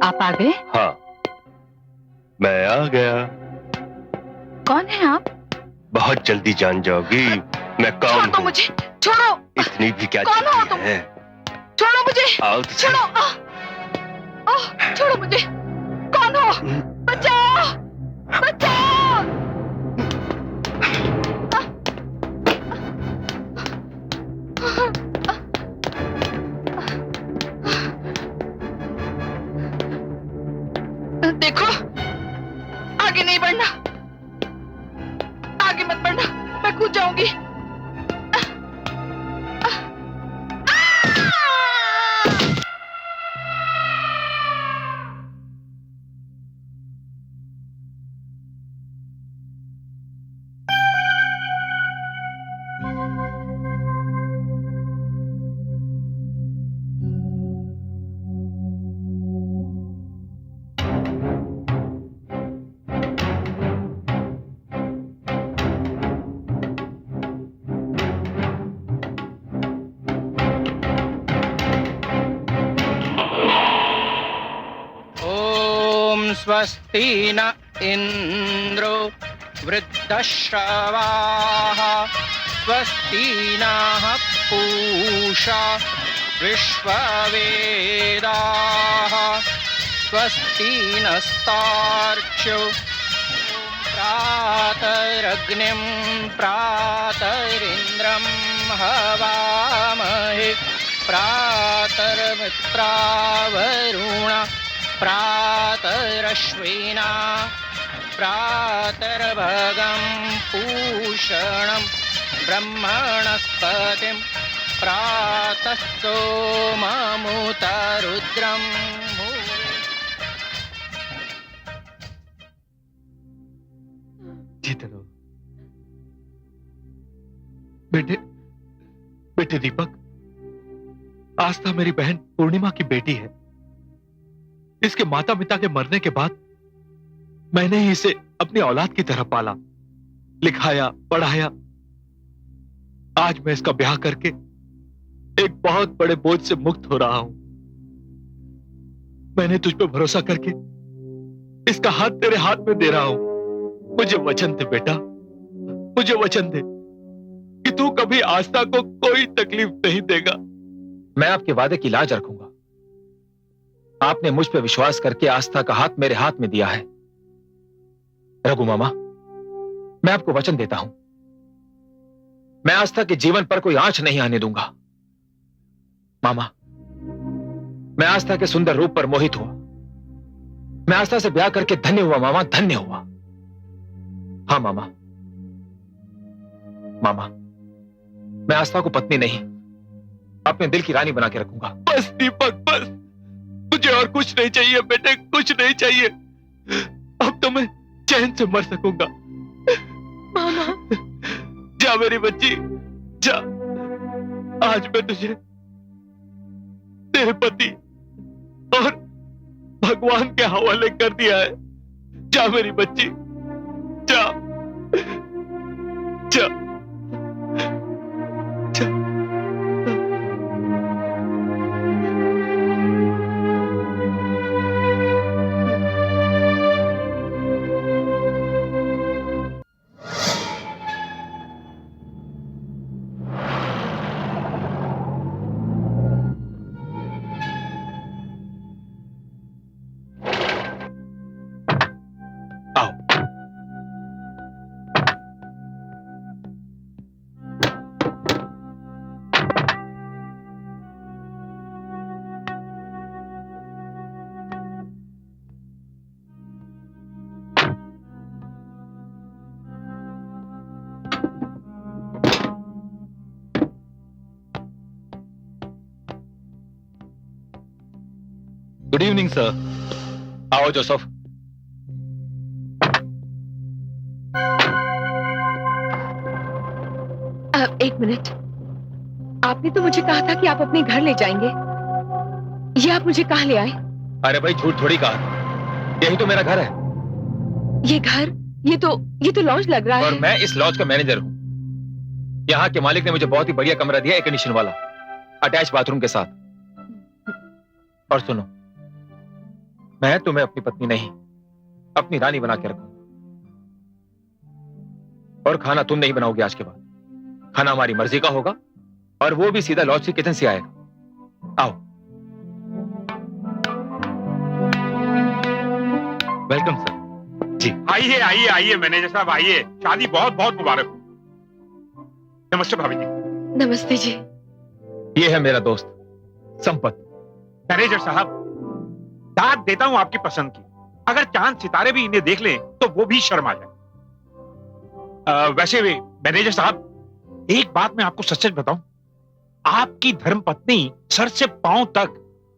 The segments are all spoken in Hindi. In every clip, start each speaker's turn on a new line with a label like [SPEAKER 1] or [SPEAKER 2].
[SPEAKER 1] आप आ गए?
[SPEAKER 2] हाँ, मैं आ गया।
[SPEAKER 1] कौन है आप?
[SPEAKER 2] बहुत जल्दी जान जाओगी मैं कौन
[SPEAKER 1] छोड़ दो
[SPEAKER 2] हूँ।
[SPEAKER 1] मुझे, छोड़ो।
[SPEAKER 2] इतनी भी क्या
[SPEAKER 1] कौन हो
[SPEAKER 2] जल्दी
[SPEAKER 1] तुम?
[SPEAKER 2] है?
[SPEAKER 1] छोड़ो मुझे,
[SPEAKER 2] आओ तो सही।
[SPEAKER 1] छोड़ो। छोड़ो मुझे। कौन हो? बचाओ, बचाओ। देखो, आगे नहीं बढ़ना, आगे मत बढ़ना, मैं कूद जाऊंगी।
[SPEAKER 3] स्वस्ति न इंद्रो वृद्धश्रवाः स्वस्ति नः पूषा विश्ववेदाः स्वस्ति नस्तार्क्ष्यो प्रातरग्निं प्रातरिन्द्रं हवामहे प्रातर्मित्रावरुण प्रातरश्विना प्रातर्भगं पूषणं ब्रह्मणस्पतिं प्रातः सोममुतरुद्रं
[SPEAKER 4] जीते रहो बेटे। बेटे दीपक, आस्था मेरी बहन पूर्णिमा की बेटी है। इसके माता पिता के मरने के बाद मैंने ही इसे अपनी औलाद की तरह पाला, लिखाया, पढ़ाया। आज मैं इसका ब्याह करके एक बहुत बड़े बोझ से मुक्त हो रहा हूं। मैंने तुझ पे भरोसा करके इसका हाथ तेरे हाथ में दे रहा हूं। मुझे वचन दे बेटा, मुझे वचन दे कि तू कभी आस्था को कोई तकलीफ नहीं देगा।
[SPEAKER 5] मैं आपके वादे की लाज रखूंगा। आपने मुझ पे विश्वास करके आस्था का हाथ मेरे हाथ में दिया है। रघु मामा, मैं आपको वचन देता हूं, मैं आस्था के जीवन पर कोई आंच नहीं आने दूंगा। मामा, मैं आस्था के सुंदर रूप पर मोहित हुआ। मैं आस्था से ब्याह करके धन्य हुआ मामा, धन्य हुआ। हाँ मामा, मामा, मैं आस्था को पत्नी नहीं, अपने दिल की रानी बना के रखूंगा।
[SPEAKER 4] बस दीपक, बस। मुझे और कुछ नहीं चाहिए बेटे, कुछ नहीं चाहिए। अब तो मैं चैन से मर सकूंगा।
[SPEAKER 1] मामा,
[SPEAKER 4] जा मेरी बच्ची, जा। आज मैं तुझे तेरे पति और भगवान के हवाले कर दिया है। जा मेरी बच्ची, जा, जा, जा।
[SPEAKER 5] आओ।
[SPEAKER 4] Good evening sir.
[SPEAKER 5] आओ जोसेफ।
[SPEAKER 1] एक मिनट, आपने तो मुझे कहा था कि आप अपने घर ले जाएंगे। ये आप मुझे कहाँ ले आए?
[SPEAKER 5] अरे भाई, झूठ थोड़ी कहा, यही तो मेरा घर है।
[SPEAKER 1] ये घर, ये तो लॉज लग रहा
[SPEAKER 5] और
[SPEAKER 1] है।
[SPEAKER 5] मैं इस लॉज का मैनेजर हूं। यहाँ के मालिक ने मुझे बहुत ही बढ़िया कमरा दिया, एयर कंडीशन वाला, अटैच बाथरूम के साथ। और सुनो, मैं तुम्हें अपनी पत्नी नहीं, अपनी रानी बना के रखूंगा। और खाना तुम नहीं बनाओगे आज के बाद। खाना हमारी मर्जी का होगा, और वो भी सीधा लॉज के किचन से आएगा। आओ।
[SPEAKER 4] Welcome sir.
[SPEAKER 6] आइए आइए आइए मैनेजर साहब, आइए। शादी बहुत बहुत मुबारक हो। नमस्ते भाभी जी।
[SPEAKER 1] नमस्ते जी।
[SPEAKER 5] ये है मेरा दोस्त संपत।
[SPEAKER 6] मैनेजर साहब, दाद देता हूं आपकी पसंद की। अगर चांद सितारे भी इन्हें देख लें तो वो भी शर्मा जाए। वैसे मैनेजर साहब, एक बात मैं आपको सच सच बताऊं, आपकी धर्मपत्नी सर से पांव तक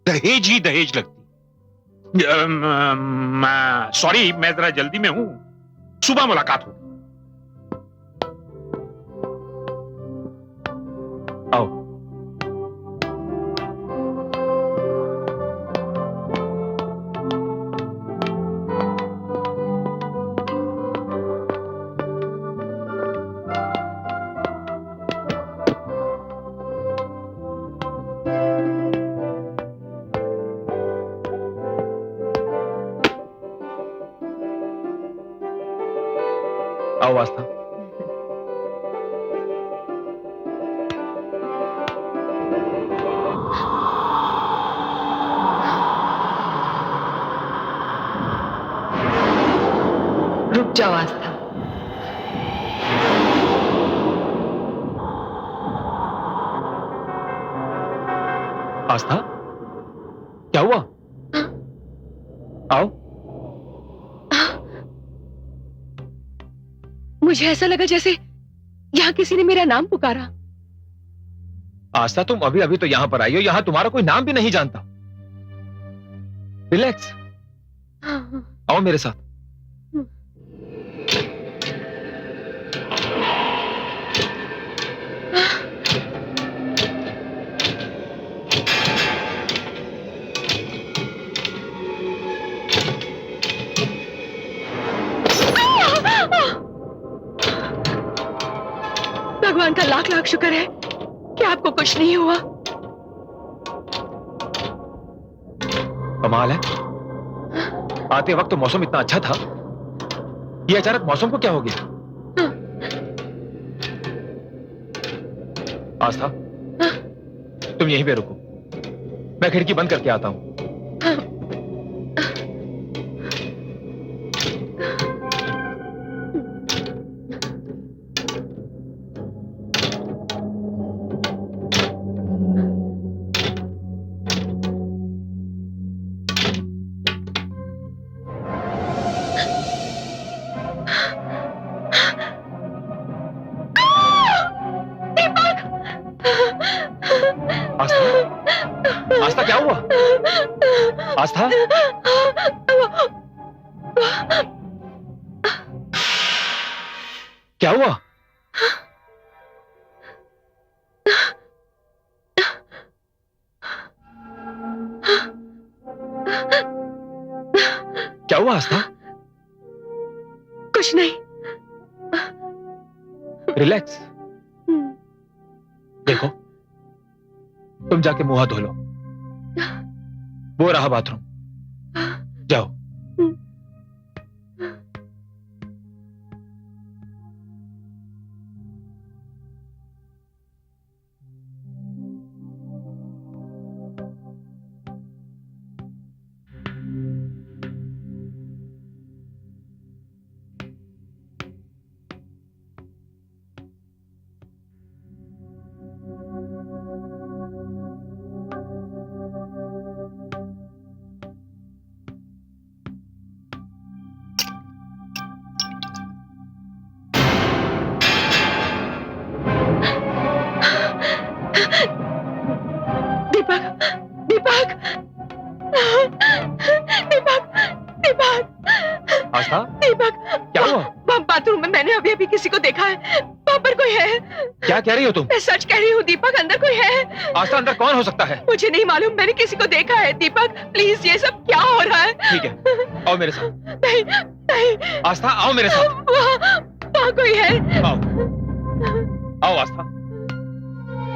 [SPEAKER 6] दहेज ही दहेज लगती। सॉरी, मैं जरा जल्दी में हूं, सुबह मुलाकात होगी।
[SPEAKER 5] आओ। आओ आस्था।
[SPEAKER 1] रुक जाओ आस्था।
[SPEAKER 5] आस्था, क्या हुआ? आओ।
[SPEAKER 1] मुझे ऐसा लगा जैसे यहाँ किसी ने मेरा नाम पुकारा।
[SPEAKER 5] आस्था, तुम अभी अभी तो यहां पर आई हो, यहां तुम्हारा कोई नाम भी नहीं जानता। रिलैक्स, आओ मेरे साथ।
[SPEAKER 1] भगवान का लाख लाख शुक्र है कि आपको कुछ नहीं हुआ।
[SPEAKER 5] कमाल है, आते वक्त तो मौसम इतना अच्छा था, ये अचानक मौसम को क्या हो गया? आस्था, तुम यहीं पे रुको, मैं खिड़की बंद करके आता हूं। आस्था, आस्था क्या हुआ? आस्था, क्या हुआ? क्या हुआ आस्था?
[SPEAKER 1] कुछ नहीं।
[SPEAKER 5] रिलैक्स। देखो, तुम जाके मुंह हाथ धो लो, वो रहा बाथरूम, जाओ।
[SPEAKER 1] दीपक, दीपक, दीपक, दीपक,
[SPEAKER 5] आस्था,
[SPEAKER 1] दीपक,
[SPEAKER 5] क्या हुआ?
[SPEAKER 1] बाथरूम में मैंने अभी अभी किसी को देखा है। वहां पर कोई है।
[SPEAKER 5] क्या कह रही हो तुम?
[SPEAKER 1] मैं सच कह रही हूँ दीपक, अंदर कोई है।
[SPEAKER 5] आस्था, अंदर कौन हो सकता है?
[SPEAKER 1] मुझे नहीं मालूम, मैंने किसी को देखा है। दीपक प्लीज, ये सब क्या हो रहा है?
[SPEAKER 5] ठीक है, आओ मेरे साथ।
[SPEAKER 1] नहीं नहीं,
[SPEAKER 5] आस्था, आओ मेरे साथ।
[SPEAKER 1] वहाँ कोई है।
[SPEAKER 5] आओ, आओ आस्था।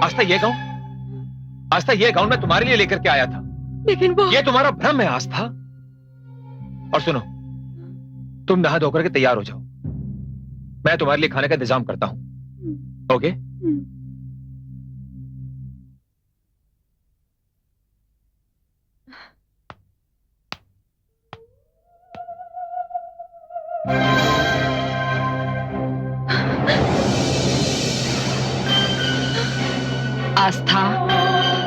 [SPEAKER 5] आस्था, ये गाउन, आस्था, ये गाउन मैं तुम्हारे लिए लेकर के आया था।
[SPEAKER 1] लेकिन वो
[SPEAKER 5] ये तुम्हारा भ्रम है आस्था। और सुनो, तुम नहा धोकर के तैयार हो जाओ, मैं तुम्हारे लिए खाने का इंतजाम करता हूं। ओके?
[SPEAKER 1] आस्था,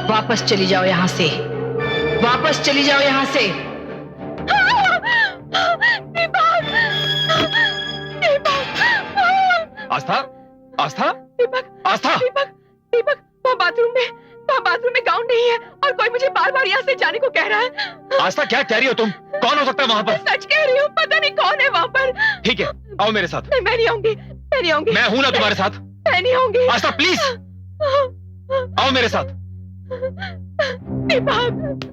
[SPEAKER 1] वापस चली जाओ यहां से, वापस चली जाओ यहां से।
[SPEAKER 5] आस्था, आस्था,
[SPEAKER 1] दीपक,
[SPEAKER 5] आस्था,
[SPEAKER 1] दीपक, दीपक, वहाँ बाथरूम में गाउन नहीं है और कोई मुझे बार बार यहाँ से जाने को कह रहा है।
[SPEAKER 5] आस्था, क्या कह रही हो तुम? कौन हो सकता है वहां पर?
[SPEAKER 1] सच कह रही हूँ, पता नहीं कौन है वहाँ पर।
[SPEAKER 5] ठीक है, आओ मेरे साथ।
[SPEAKER 1] नहीं, मैं नहीं आऊंगी, मैं नहीं आऊंगी।
[SPEAKER 5] मैं हूं ना तुम्हारे साथ।
[SPEAKER 1] मैं नहीं आऊंगी।
[SPEAKER 5] आस्था प्लीज, आओ मेरे साथ।
[SPEAKER 1] दीपक,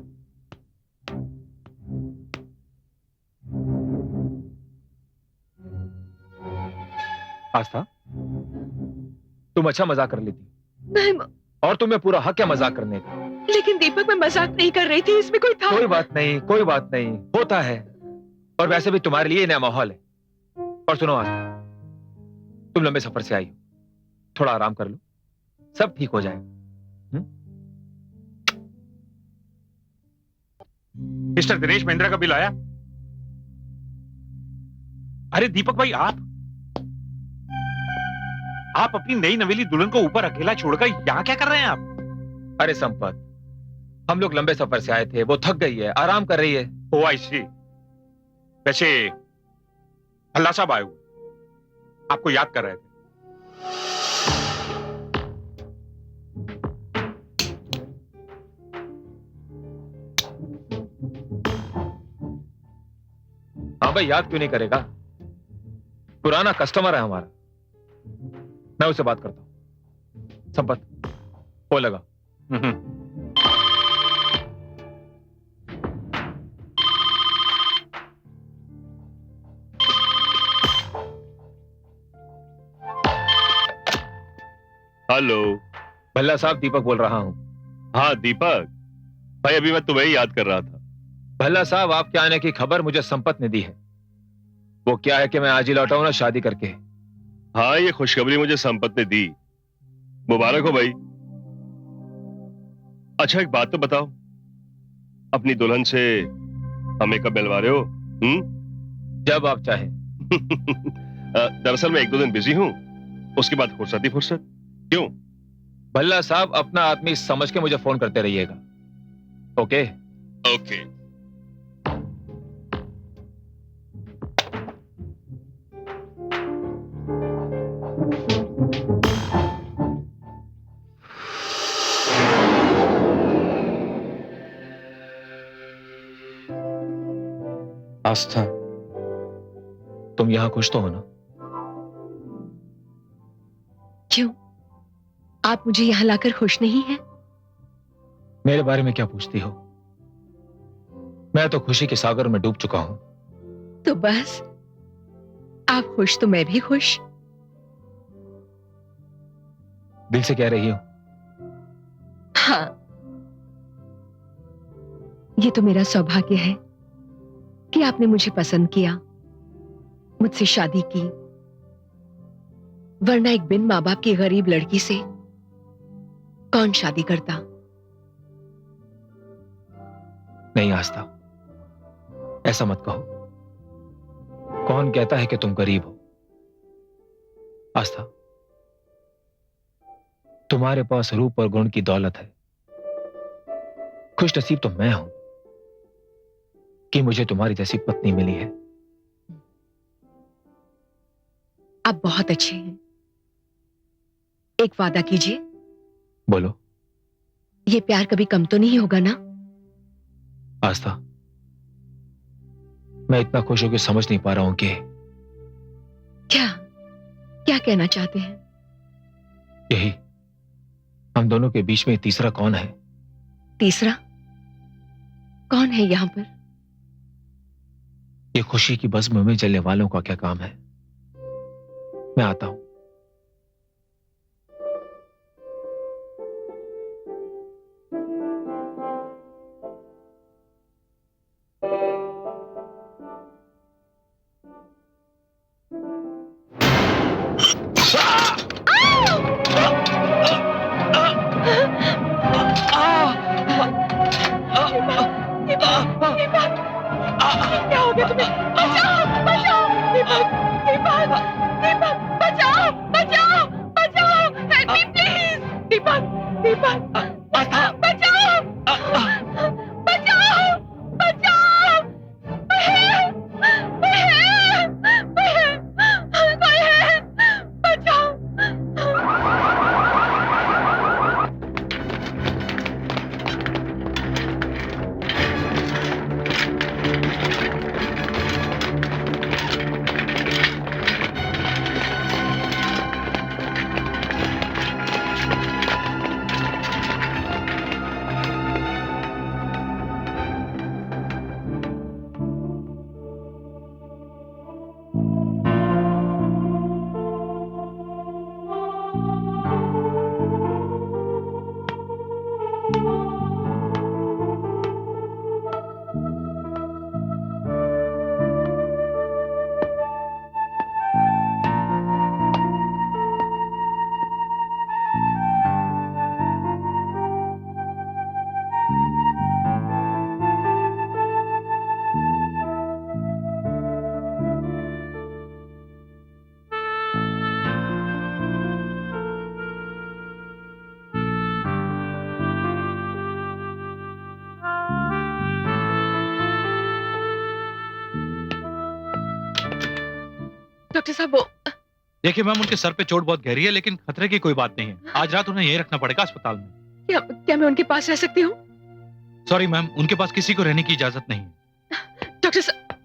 [SPEAKER 5] आस्था, तुम अच्छा मजाक कर लेती,
[SPEAKER 1] मैं,
[SPEAKER 5] और तुम्हें पूरा हक है मजाक करने का।
[SPEAKER 1] लेकिन दीपक, मैं मजाक नहीं कर रही थी, इसमें कोई था।
[SPEAKER 5] कोई बात नहीं, कोई बात नहीं, होता है। और वैसे भी तुम्हारे लिए नया माहौल है। और सुनो आस्था, तुम लंबे सफर से आई हो, थोड़ा आराम कर लो, सब ठीक हो जाएगा।
[SPEAKER 6] मिस्टर दिनेश महिंद्रा का बिल आया? अरे दीपक भाई, आप अपनी नई नवेली दुल्हन को ऊपर अकेला छोड़कर यहां क्या कर रहे हैं आप?
[SPEAKER 5] अरे संपत, हम लोग लंबे सफर से आए थे, वो थक गई है, आराम कर रही है।
[SPEAKER 6] ओ आई सी। वैसे भल्ला साहब आए हुए, आपको याद कर रहे थे।
[SPEAKER 5] हाँ भाई, याद क्यों नहीं करेगा? पुराना कस्टमर है हमारा, मैं उससे बात करता हूं। संपत, वो लगा।
[SPEAKER 2] हेलो।
[SPEAKER 5] भल्ला साहब, दीपक बोल रहा हूं।
[SPEAKER 2] हाँ दीपक भाई, अभी मैं तुम्हें ही याद कर रहा था।
[SPEAKER 5] भल्ला साहब, आपके आने की खबर मुझे संपत ने दी है। वो क्या है कि मैं आज ही लौटा हूं ना शादी करके।
[SPEAKER 2] हाँ, ये खुशखबरी मुझे संपत ने दी, मुबारक हो भाई। अच्छा एक बात तो बताओ, अपनी दुल्हन से हमें कब मिलवा रहे हो?
[SPEAKER 5] जब आप चाहें।
[SPEAKER 2] दरअसल मैं 1-2 दिन बिजी हूं, उसके बाद फुर्सत ही फुर्सत। क्यों?
[SPEAKER 5] भल्ला साहब, अपना आदमी समझ के मुझे फोन करते रहिएगा। ओके?
[SPEAKER 2] ओके।
[SPEAKER 5] आस्था, तुम यहां खुश तो हो ना?
[SPEAKER 1] क्यों? आप मुझे यहाँ लाकर खुश नहीं हैं?
[SPEAKER 5] मेरे बारे में क्या पूछती हो? मैं तो खुशी के सागर में डूब चुका हूं।
[SPEAKER 1] तो बस, आप खुश तो मैं भी खुश।
[SPEAKER 5] दिल से कह रही हो?
[SPEAKER 1] हाँ, ये तो मेरा सौभाग्य है कि आपने मुझे पसंद किया, मुझसे शादी की, वरना एक बिन माँ बाप की गरीब लड़की से कौन शादी करता?
[SPEAKER 5] नहीं आस्था, ऐसा मत कहो। कौन कहता है कि तुम गरीब हो? आस्था, तुम्हारे पास रूप और गुण की दौलत है। खुश नसीब तो मैं हूं कि मुझे तुम्हारी जैसी पत्नी मिली है।
[SPEAKER 1] आप बहुत अच्छे हैं। एक वादा कीजिए।
[SPEAKER 5] बोलो।
[SPEAKER 1] ये प्यार कभी कम तो नहीं होगा ना?
[SPEAKER 5] आस्था, मैं इतना खुश हूं कि समझ नहीं पा रहा हूं कि
[SPEAKER 1] क्या क्या कहना चाहते हैं?
[SPEAKER 5] यही, हम दोनों के बीच में तीसरा कौन है?
[SPEAKER 1] तीसरा कौन है यहां पर?
[SPEAKER 5] ये खुशी की बज़्म में जलने वालों का क्या काम है? मैं आता हूं।
[SPEAKER 1] पर।
[SPEAKER 4] आस्था,
[SPEAKER 1] बचाओ, बचाओ, बचाओ। कोई है, बचाओ। डॉक्टर साहब, वो
[SPEAKER 4] देखिए मैम, उनके सर पे चोट बहुत गहरी है, लेकिन खतरे की कोई बात नहीं है। आज रात उन्हें यहीं रखना पड़ेगा अस्पताल में।
[SPEAKER 1] क्या मैं उनके पास रह सकती हूँ?
[SPEAKER 4] सॉरी मैम, उनके पास किसी को रहने की इजाजत नहीं है।
[SPEAKER 1] डॉक्टर साहब,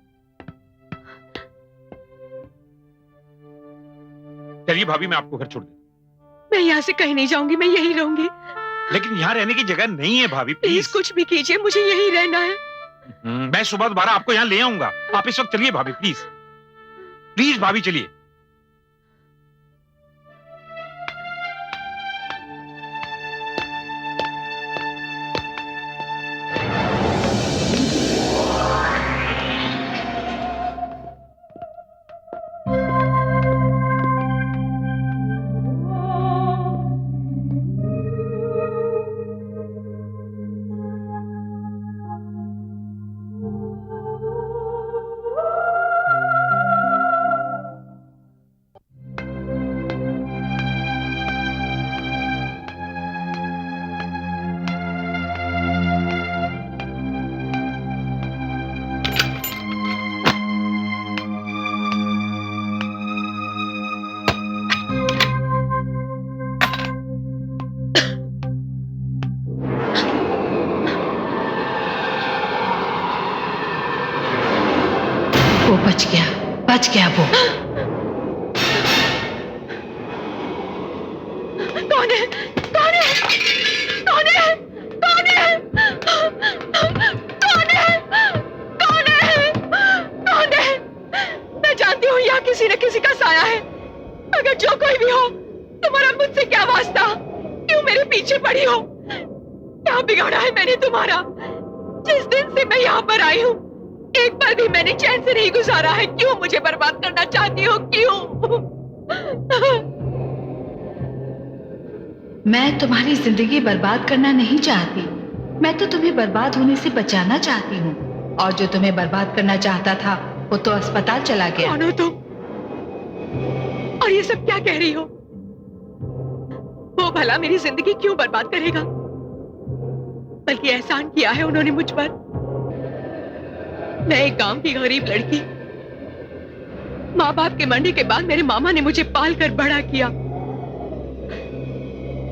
[SPEAKER 6] चलिए भाभी, मैं आपको घर छोड़ देता
[SPEAKER 1] मैं यहाँ से कहीं नहीं जाऊंगी, मैं यहीं रहूंगी।
[SPEAKER 6] हूं। लेकिन यहाँ रहने की जगह नहीं है भाभी,
[SPEAKER 1] प्लीज
[SPEAKER 6] प्लीज।
[SPEAKER 1] कुछ भी कीजिए, मुझे यहीं रहना है।
[SPEAKER 6] मैं सुबह दोबारा आपको यहाँ ले आऊंगा। आप इस वक्त चलिए भाभी, प्लीज प्लीज भाभी, चलिए।
[SPEAKER 7] वो बच गया वो।
[SPEAKER 1] कौन है? कौन है? कौन है? कौन है? कौन है? कौन है? कौन है? मैं जानती हूँ यहाँ किसी न किसी का साया है। अगर जो कोई भी हो, तुम्हारा मुझसे क्या वास्ता? क्यों मेरे पीछे पड़ी हो? क्या बिगाड़ा है मैंने तुम्हारा? जिस दिन से मैं यहाँ पर आई हूँ, एक बार भी मैंने चैन से नहीं गुजारा है। क्यों मुझे बर्बाद करना चाहती हो? क्यों?
[SPEAKER 7] मैं तुम्हारी जिंदगी बर्बाद करना नहीं चाहती, मैं तो तुम्हें बर्बाद होने से बचाना चाहती हूँ। और जो तुम्हें बर्बाद करना चाहता था, वो तो अस्पताल चला गया।
[SPEAKER 1] कौन हो तुम? और ये सब क्या कह रही हो? वो भला मेरी जिंदगी क्यों बर्बाद करेगा? बल्कि एहसान किया है उन्होंने मुझ पर। मैं एक गांव की गरीब लड़की, माँ बाप के मरने के बाद मेरे मामा ने मुझे पाल कर बड़ा किया।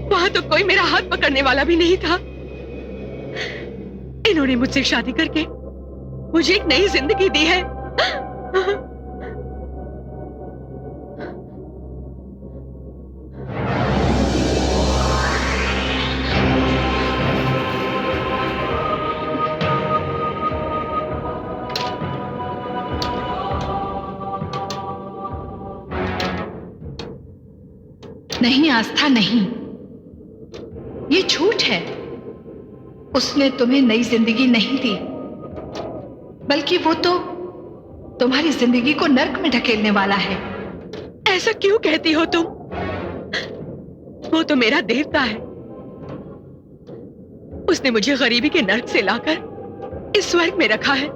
[SPEAKER 1] वहां तो कोई मेरा हाथ पकड़ने वाला भी नहीं था। इन्होंने मुझसे शादी करके मुझे एक नई जिंदगी दी है।
[SPEAKER 7] नहीं आस्था, नहीं, ये झूठ है। उसने तुम्हें नई जिंदगी नहीं दी, बल्कि वो तो तुम्हारी जिंदगी को नर्क में ढकेलने वाला है।
[SPEAKER 1] ऐसा क्यों कहती हो तुम? वो तो मेरा देवता है। उसने मुझे गरीबी के नर्क से लाकर इस स्वर्ग में रखा है।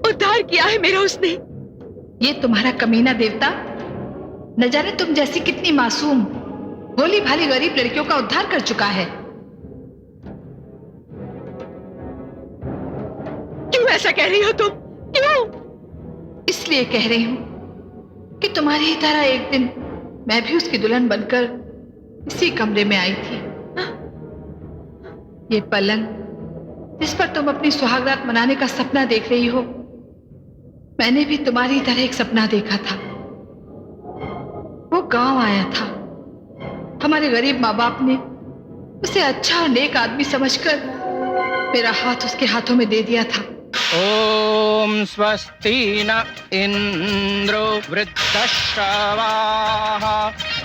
[SPEAKER 1] उद्धार किया है मेरा उसने।
[SPEAKER 7] ये तुम्हारा कमीना देवता न जाने तुम जैसी कितनी मासूम भोली भाली गरीब लड़कियों का उद्धार कर चुका है।
[SPEAKER 1] ऐसा कह रही हो तुम? क्यों?
[SPEAKER 7] इसलिए कह रही हूं कि तुम्हारी ही तरह एक दिन मैं भी उसकी दुल्हन बनकर इसी कमरे में आई थी। ये पलंग जिस पर तुम अपनी सुहागरात मनाने का सपना देख रही हो, मैंने भी तुम्हारी तरह एक सपना देखा था। वो गांव आया था। हमारे गरीब माँ बाप ने उसे अच्छा और नेक आदमी समझकर मेरा हाथ उसके हाथों में दे दिया था।
[SPEAKER 3] ॐ स्वस्ति न इन्द्रो वृद्धश्रवाः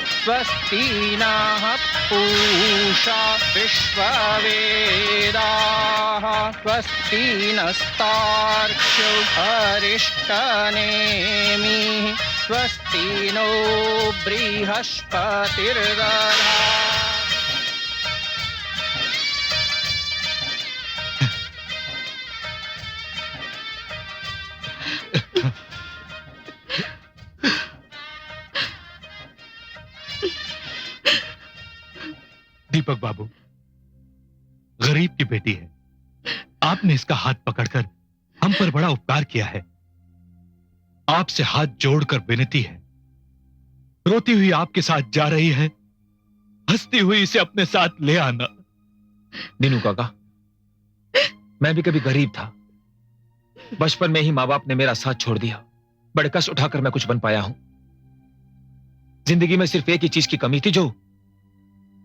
[SPEAKER 3] स्वस्ति नः पूषा विश्ववेदाः स्वस्ति नस्तार्क्ष्यो अरिष्टनेमिः स्वस्ति नो बृहस्पतिर्दधातु।
[SPEAKER 4] दीपक बाबू, गरीब की बेटी है। आपने इसका हाथ पकड़कर हम पर बड़ा उपकार किया है। आपसे हाथ जोड़कर विनती है, रोती हुई आपके साथ जा रही है, हंसती हुई इसे अपने साथ ले आना।
[SPEAKER 5] नीनू काका, मैं भी कभी गरीब था। बचपन में ही माँ बाप ने मेरा साथ छोड़ दिया। बड़े कष्ट उठाकर मैं कुछ बन पाया हूं। जिंदगी में सिर्फ एक ही चीज की कमी थी जो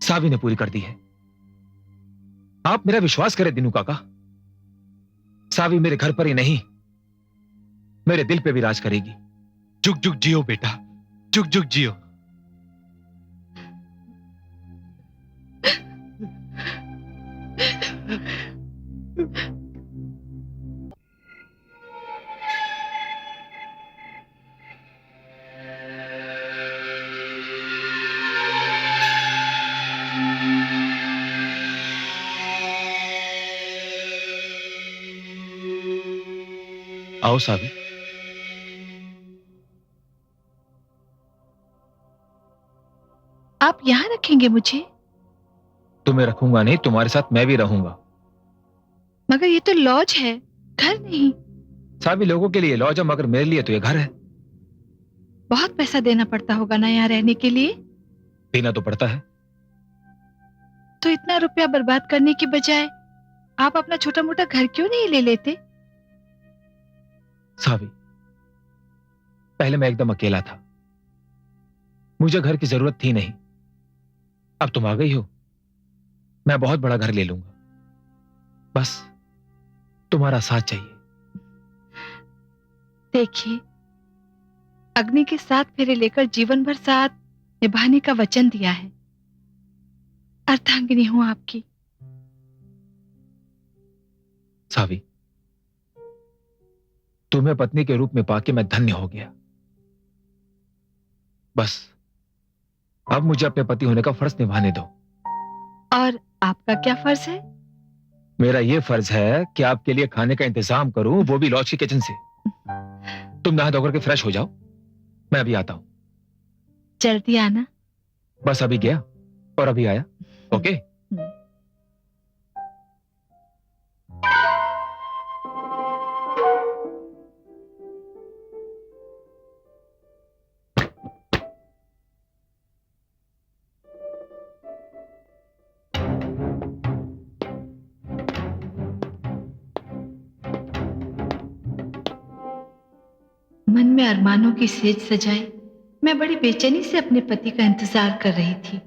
[SPEAKER 5] सावी ने पूरी कर दी है। आप मेरा विश्वास करें दीनू काका, सावी मेरे घर पर ही नहीं, मेरे दिल पे भी राज करेगी।
[SPEAKER 4] जुग जुग जियो बेटा, जुग जुग जियो।
[SPEAKER 5] आओ सावी।
[SPEAKER 7] आप यहां रखेंगे मुझे?
[SPEAKER 5] तुम्हें रखूंगा नहीं, तुम्हारे साथ मैं भी रहूंगा।
[SPEAKER 7] मगर ये तो लॉज है, घर नहीं।
[SPEAKER 5] सावी लोगों के लिए लॉज है, मगर मेरे लिए तो ये घर है।
[SPEAKER 7] बहुत पैसा देना पड़ता होगा ना यहाँ रहने के लिए?
[SPEAKER 5] देना तो पड़ता है।
[SPEAKER 7] तो इतना रुपया बर्बाद करने की बजाय आप अपना छोटा मोटा घर क्यों नहीं ले लेते?
[SPEAKER 5] सावी, पहले मैं एकदम अकेला था, मुझे घर की जरूरत थी नहीं। अब तुम आ गई हो, मैं बहुत बड़ा घर ले लूंगा। बस तुम्हारा साथ चाहिए।
[SPEAKER 7] देखिए, अग्नि के 7 फेरे लेकर जीवन भर साथ निभाने का वचन दिया है। अर्धांगिनी हूं आपकी।
[SPEAKER 5] सावी, तुम्हें पत्नी के रूप में पाके मैं धन्य हो गया। बस अब मुझे अपने पति होने का फर्ज निभाने दो।
[SPEAKER 7] और आपका क्या फर्ज है?
[SPEAKER 5] मेरा यह फर्ज है कि आपके लिए खाने का इंतजाम करूं, वो भी लॉज के किचन से। तुम नहा धोकर के फ्रेश हो जाओ, मैं अभी आता हूं।
[SPEAKER 7] जल्दी आना।
[SPEAKER 5] बस अभी गया और अभी आया। ओके?
[SPEAKER 7] मन में अरमानों की सेज सजाए मैं बड़ी बेचैनी से अपने पति का इंतजार कर रही थी।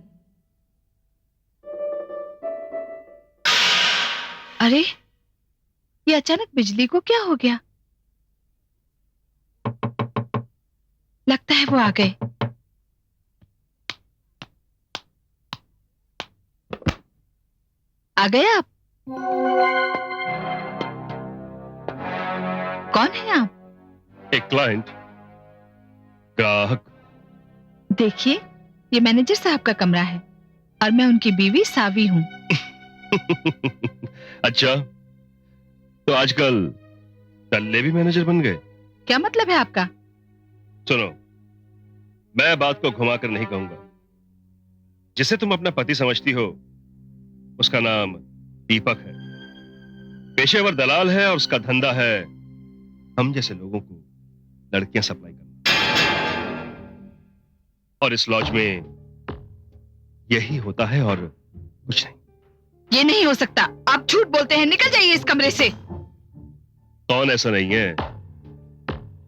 [SPEAKER 7] अरे, ये अचानक बिजली को क्या हो गया? लगता है वो आ गए। आ गए आप? कौन है आप?
[SPEAKER 2] एक क्लाइंट, ग्राहक।
[SPEAKER 7] देखिए, ये मैनेजर साहब का कमरा है और मैं उनकी बीवी सावी हूं।
[SPEAKER 2] अच्छा, तो आजकल टल्ले भी मैनेजर बन गए?
[SPEAKER 7] क्या मतलब है आपका?
[SPEAKER 2] सुनो, मैं बात को घुमाकर नहीं कहूंगा। जिसे तुम अपना पति समझती हो, उसका नाम दीपक है। पेशेवर दलाल है और उसका धंधा है हम जैसे लोगों को लड़कियां सप्लाई करना। और इस लॉज में यही होता है और कुछ नहीं।
[SPEAKER 7] ये नहीं हो सकता, आप झूठ बोलते हैं, निकल जाइए इस कमरे से।
[SPEAKER 2] कौन ऐसा नहीं है?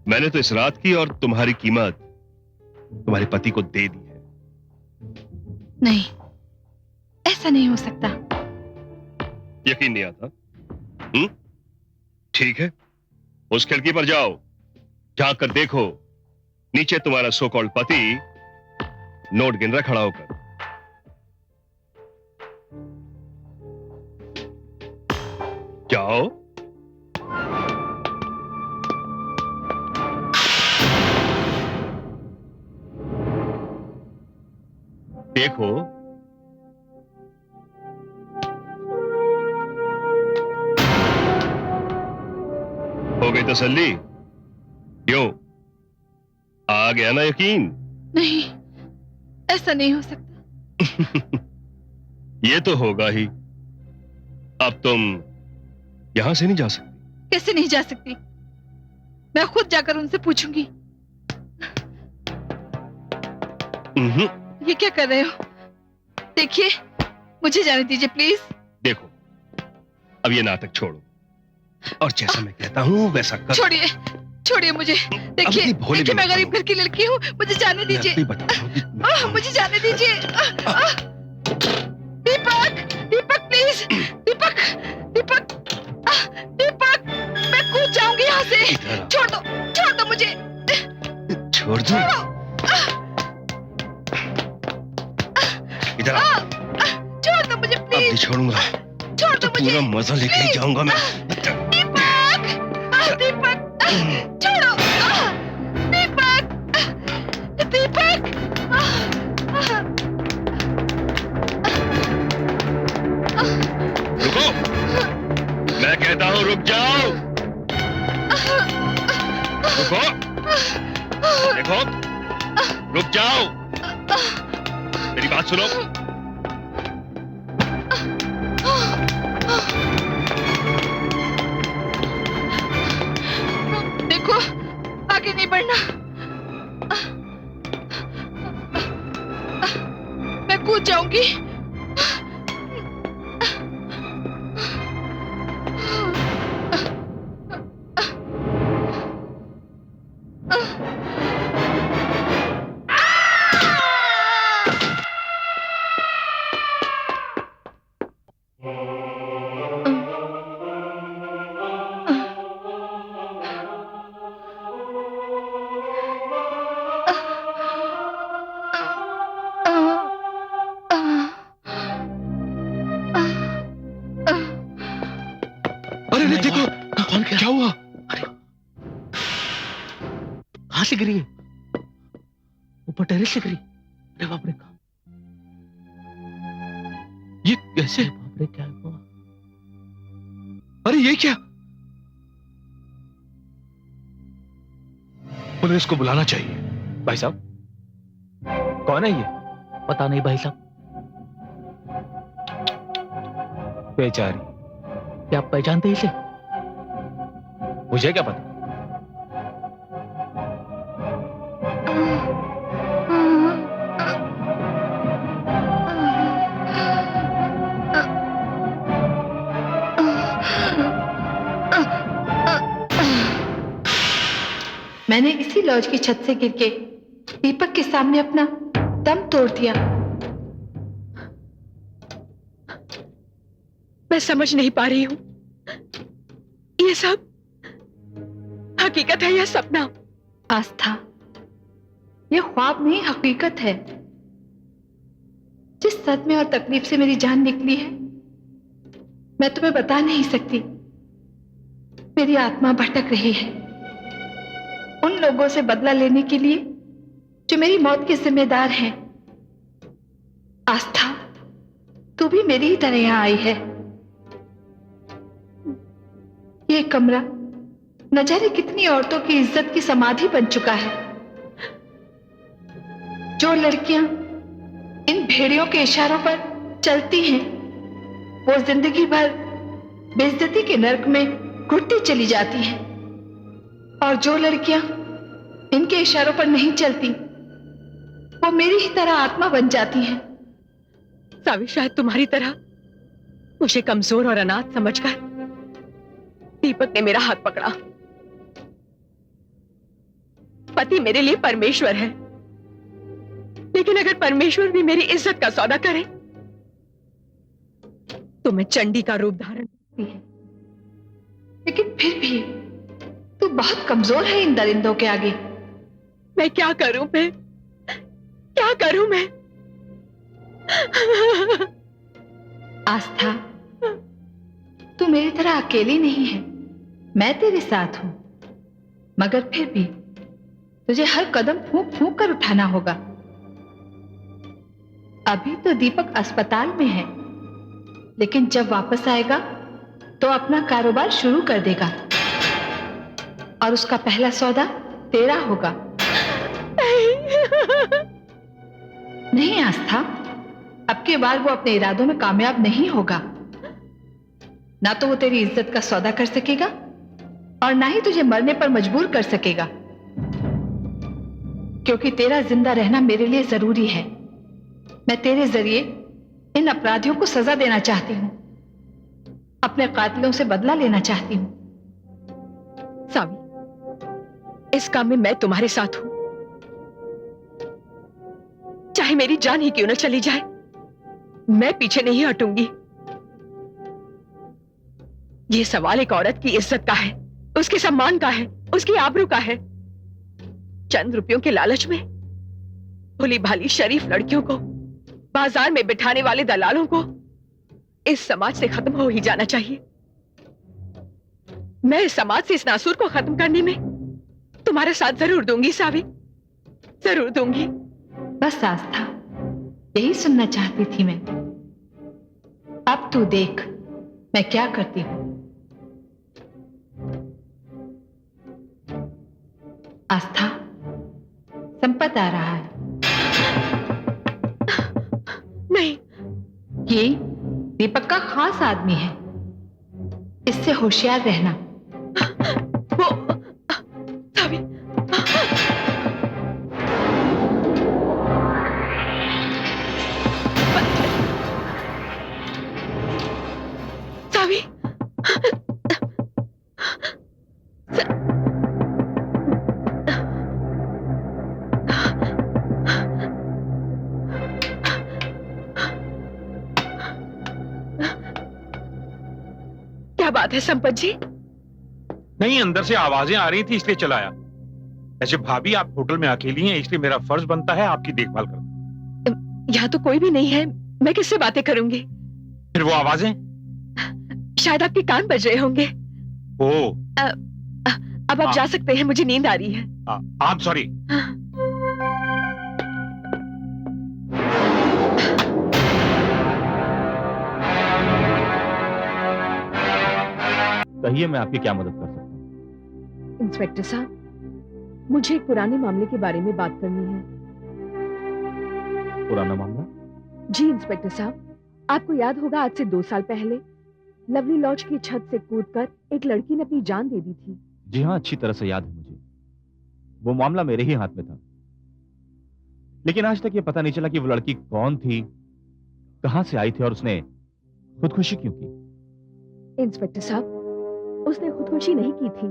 [SPEAKER 2] मैंने तो इस रात की और तुम्हारी कीमत तुम्हारे पति को दे दी है।
[SPEAKER 7] नहीं, ऐसा नहीं हो सकता।
[SPEAKER 2] यकीन नहीं आता? ठीक है, उस खिड़की पर जाओ, झांक कर देखो, नीचे तुम्हारा सो कॉल्ड पति नोट गिन रहा खड़ा होकर। जाओ। देखो। हो गई तसल्ली? क्यों, आ गया ना यकीन?
[SPEAKER 7] नहीं, ऐसा नहीं हो सकता।
[SPEAKER 2] ये तो होगा ही। अब तुम यहां से नहीं जा सकती।
[SPEAKER 7] कैसे नहीं जा सकती? मैं खुद जाकर उनसे पूछूंगी। ये क्या कर रहे हो? देखिए, मुझे जाने दीजिए प्लीज।
[SPEAKER 2] देखो, अब ये नाटक छोड़ो और जैसा मैं कहता हूँ वैसा कर।
[SPEAKER 7] छोड़िए, छोड़िए मुझे। देखिए, देखिए मैं गरीब घर की लड़की हूँ, मुझे जाने दीजिए। मुझे जाने दीजिए। दीपक, दीपक प्लीज, दीपक, दीपक, दीपक, मैं कूद जाऊंगी यहाँ से। छोड़ दो मुझे।
[SPEAKER 2] छोड़ दो? इधर आ।
[SPEAKER 7] छोड़ दो मुझे
[SPEAKER 2] अब
[SPEAKER 7] प्लीज।
[SPEAKER 2] नहीं छोड़ूंगा।
[SPEAKER 7] छोड़ दो मुझे।
[SPEAKER 2] पूरा मजा लेके ही जाऊंगा मैं।
[SPEAKER 7] दीपक, दीपक, छोड़ो। दीपक, दीपक।
[SPEAKER 2] रुको, मैं कहता हूँ रुक जाओ। रुको, देखो, रुक जाओ, मेरी बात सुनो।
[SPEAKER 7] देखो, आगे नहीं बढ़ना। मैं कूद जाऊंगी।
[SPEAKER 4] अरे नहीं, देखो क्या हुआ?
[SPEAKER 8] कहां से गिरी है? ऊपर टेरेस से गिरी। अरे बाप रे,
[SPEAKER 4] ये कैसे?
[SPEAKER 8] बाप रे, क्या हुआ?
[SPEAKER 4] अरे ये क्या? पुलिस को बुलाना चाहिए।
[SPEAKER 5] भाई साहब, कौन है ये?
[SPEAKER 8] पता नहीं भाई साहब।
[SPEAKER 5] बेचारी।
[SPEAKER 8] क्या आप पहचानते इसे?
[SPEAKER 5] मुझे क्या पता?
[SPEAKER 7] मैंने इसी लॉज की छत से गिर के दीपक के सामने अपना दम तोड़ दिया।
[SPEAKER 1] मैं समझ नहीं पा रही हूँ, ये सब हकीकत है या सपना?
[SPEAKER 7] आस्था, ये ख्वाब नहीं, हकीकत है। जिस सदमे और तकलीफ से मेरी जान निकली है, मैं तुम्हें बता नहीं सकती। मेरी आत्मा भटक रही है उन लोगों से बदला लेने के लिए जो मेरी मौत के जिम्मेदार हैं। आस्था, तू भी मेरी ही तरह यहां आई है। ये कमरा न जाने कितनी औरतों की इज्जत की समाधि बन चुका है। जो लड़कियां इन भेड़ियों के इशारों पर चलती हैं, वो जिंदगी भर बेइज्जती के नर्क में घुटती चली जाती हैं। और जो लड़कियां इनके इशारों पर नहीं चलती, वो मेरी ही तरह आत्मा बन जाती हैं।
[SPEAKER 1] सावी, शायद तुम्हारी तरह मुझे कमजोर और अनाथ समझकर दीपक ने मेरा हाथ पकड़ा। पति मेरे लिए परमेश्वर है, लेकिन अगर परमेश्वर भी मेरी इज्जत का सौदा करे तो मैं चंडी का रूप धारण करती है।
[SPEAKER 7] लेकिन फिर भी तू बहुत कमजोर है इन दरिंदों के आगे।
[SPEAKER 1] मैं क्या करूं? मैं क्या करूं? मैं
[SPEAKER 7] आस्था, तू मेरी तरह अकेली नहीं है, मैं तेरे साथ हूं। मगर फिर भी तुझे हर कदम फूंक फूंक कर उठाना होगा। अभी तो दीपक अस्पताल में है, लेकिन जब वापस आएगा तो अपना कारोबार शुरू कर देगा और उसका पहला सौदा तेरा होगा। नहीं आस्था, अब की बार वो अपने इरादों में कामयाब नहीं होगा। ना तो वो तेरी इज्जत का सौदा कर सकेगा और ना ही तुझे मरने पर मजबूर कर सकेगा, क्योंकि तेरा जिंदा रहना मेरे लिए जरूरी है। मैं तेरे जरिए इन अपराधियों को सजा देना चाहती हूं, अपने कातिलों से बदला लेना चाहती हूं।
[SPEAKER 1] सावी, इस काम में मैं तुम्हारे साथ हूं, चाहे मेरी जान ही क्यों न चली जाए, मैं पीछे नहीं हटूंगी। यह सवाल एक औरत की इज्जत का है, उसके सम्मान का है, उसकी आबरू का है। चंद रुपयों के लालच में भोली भाली शरीफ लड़कियों को बाजार में बिठाने वाले दलालों को इस समाज से खत्म हो ही जाना चाहिए। मैं इस समाज से इस नासूर को खत्म करने में तुम्हारा साथ जरूर दूंगी सावी, जरूर दूंगी।
[SPEAKER 7] बस आस्था, यही सुनना चाहती थी मैं। अब तू देख मैं क्या करती हूं। आस्था, संपत आ रहा है।
[SPEAKER 1] नहीं,
[SPEAKER 7] ये दीपक का खास आदमी है, इससे होशियार रहना।
[SPEAKER 1] वो सावी, सावी, क्या बात है संपत जी?
[SPEAKER 6] नहीं, अंदर से आवाजें आ रही थी इसलिए चला आया। ऐसे भाभी, आप होटल में अकेली हैं, इसलिए मेरा फर्ज बनता है आपकी देखभाल करना।
[SPEAKER 1] यहाँ तो कोई भी नहीं है, मैं किससे बातें करूंगी?
[SPEAKER 6] फिर वो आवाजें?
[SPEAKER 1] शायद आपके कान बज रहे होंगे।
[SPEAKER 6] ओ,
[SPEAKER 1] अब आप जा सकते हैं, मुझे नींद आ रही है।
[SPEAKER 6] I am sorry.
[SPEAKER 5] कहिए, मैं आपकी क्या मदद कर सकता हूँ?
[SPEAKER 1] इंस्पेक्टर साहब, मुझे एक पुराने मामले के बारे में बात करनी है।
[SPEAKER 5] पुराना मामला?
[SPEAKER 1] जी इंस्पेक्टर साहब, आपको याद होगा आज से 2 साल पहले लवली लॉज की छत से कूदकर एक लड़की ने अपनी जान दे दी थी।
[SPEAKER 5] जी हाँ, अच्छी तरह से याद है मुझे। वो मामला मेरे ही हाथ में था, लेकिन आज तक ये पता नहीं चला कि वो लड़की कौन थी, कहां से आई थी और उसने खुदकुशी क्यों की।
[SPEAKER 1] इंस्पेक्टर साहब, उसने खुदकुशी नहीं की थी,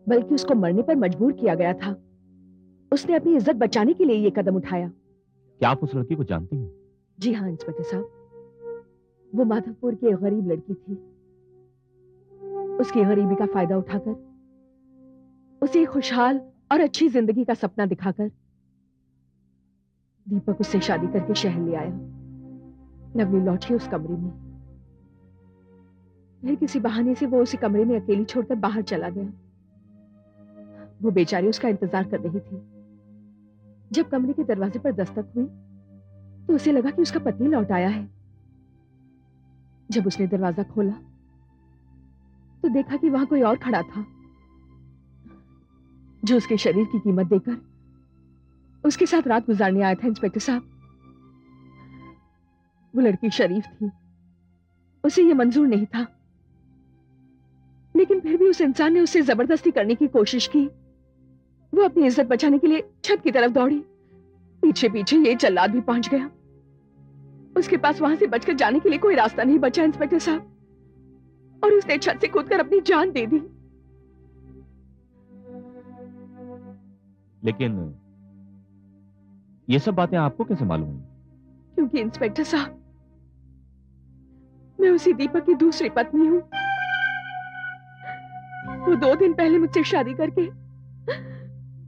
[SPEAKER 1] बल्कि उसको मरने पर मजबूर किया गया था। उसने अपनी इज्जत बचाने के लिए ये कदम उठाया।
[SPEAKER 5] क्या आप उस लड़की को जानती हैं?
[SPEAKER 1] जी हाँ इंस्पेक्टर साहब, वो माधवपुर की एक गरीब लड़की थी। उसकी गरीबी का फायदा उठाकर उसे खुशहाल और अच्छी जिंदगी का सपना दिखाकर दीपक उससे शादी करके शहर ले आया, लवली लॉज के उस कमरे में। फिर किसी बहाने से वो उसी कमरे में अकेली छोड़कर बाहर चला गया। वो बेचारी उसका इंतजार कर रही थी। जब कमरे के दरवाजे पर दस्तक हुई तो उसे लगा कि उसका पति लौट आया है। जब उसने दरवाजा खोला तो देखा कि वहां कोई और खड़ा था, जो उसके शरीर की कीमत देकर उसके साथ रात गुजारने आया था। इंस्पेक्टर साहब, वो लड़की शरीफ थी, उसे ये मंजूर नहीं था लेकिन फिर भी उस इंसान ने उससे जबरदस्ती करने की कोशिश की। वो अपनी इज्जत बचाने के लिए छत की तरफ दौड़ी। पीछे पीछे ये जल्लाद भी पहुंच गया। उसके पास वहां से बचकर जाने के लिए कोई रास्ता नहीं बचा इंस्पेक्टर साहब, और उसने छत से कूदकर अपनी जान दे दी।
[SPEAKER 9] लेकिन ये सब बातें आपको कैसे मालूम हुई?
[SPEAKER 1] क्योंकि इंस्पेक्टर साहब, मैं उसी दीपक की दूसरी पत्नी हूँ। वो 2 दिन पहले मुझसे शादी करके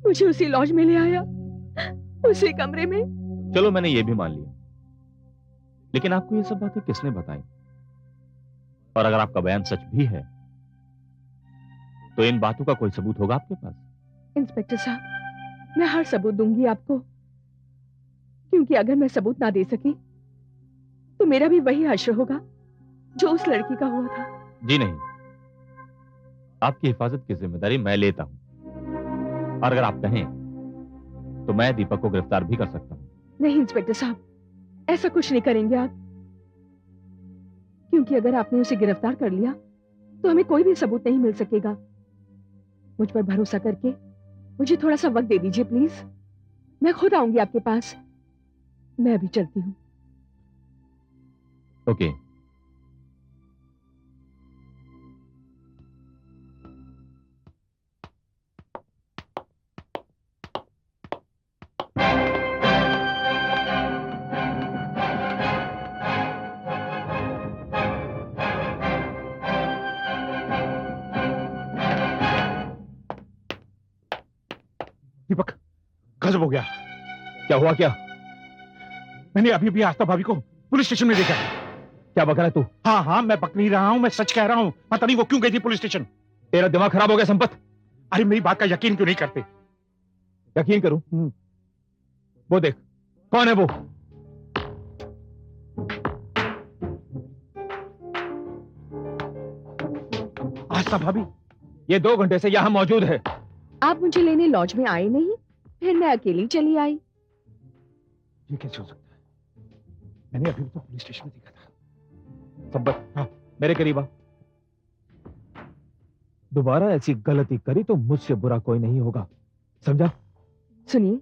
[SPEAKER 1] मुझे उसी लॉज में ले आया, उसी कमरे में।
[SPEAKER 9] चलो मैंने ये भी मान लिया, लेकिन आपको ये सब बातें किसने बताई? और अगर आपका बयान सच भी है तो इन बातों का कोई सबूत होगा आपके पास?
[SPEAKER 1] इंस्पेक्टर साहब, मैं हर सबूत दूंगी आपको, क्योंकि अगर मैं सबूत ना दे सकी तो मेरा भी वही हश्र होगा जो उस लड़की का हुआ था।
[SPEAKER 9] जी नहीं, आपकी हिफाजत की जिम्मेदारी मैं लेता हूं, और अगर आप कहें तो मैं दीपक को गिरफ्तार भी कर सकता हूं।
[SPEAKER 1] नहीं इंस्पेक्टर साहब, ऐसा कुछ नहीं करेंगे आप, क्योंकि अगर आपने उसे गिरफ्तार कर लिया तो हमें कोई भी सबूत नहीं मिल सकेगा। मुझ पर भरोसा करके मुझे थोड़ा सा वक्त दे दीजिए प्लीज। मैं खुद आऊंगी आपके पास। मैं अभी चलती हूँ।
[SPEAKER 9] ओके।
[SPEAKER 6] दीपक, गजब हो गया।
[SPEAKER 5] क्या हुआ? क्या?
[SPEAKER 6] मैंने अभी भी आस्था भाभी को पुलिस स्टेशन में देखा।
[SPEAKER 5] क्या बक रहा है तू?
[SPEAKER 6] हाँ हाँ, मैं बक नहीं रहा हूं, मैं सच कह रहा हूं। पता नहीं वो क्यों गई थी पुलिस स्टेशन।
[SPEAKER 5] तेरा दिमाग खराब हो गया संपत।
[SPEAKER 6] अरे मेरी बात का यकीन क्यों नहीं करते?
[SPEAKER 5] यकीन करूं? वो देख, कौन है वो?
[SPEAKER 6] आस्था भाभी।
[SPEAKER 5] ये 2 घंटे से यहां मौजूद है।
[SPEAKER 1] आप मुझे लेने लॉज में आए नहीं, फिर मैं अकेली चली आई।
[SPEAKER 6] ये कैसे हो सकता है? मैंने अभी तो पुलिस स्टेशन में देखा था।
[SPEAKER 5] संपत,
[SPEAKER 6] हाँ।
[SPEAKER 5] मेरे करीब आ। दोबारा ऐसी गलती करी तो मुझसे बुरा कोई नहीं होगा, समझा?
[SPEAKER 1] सुनिए,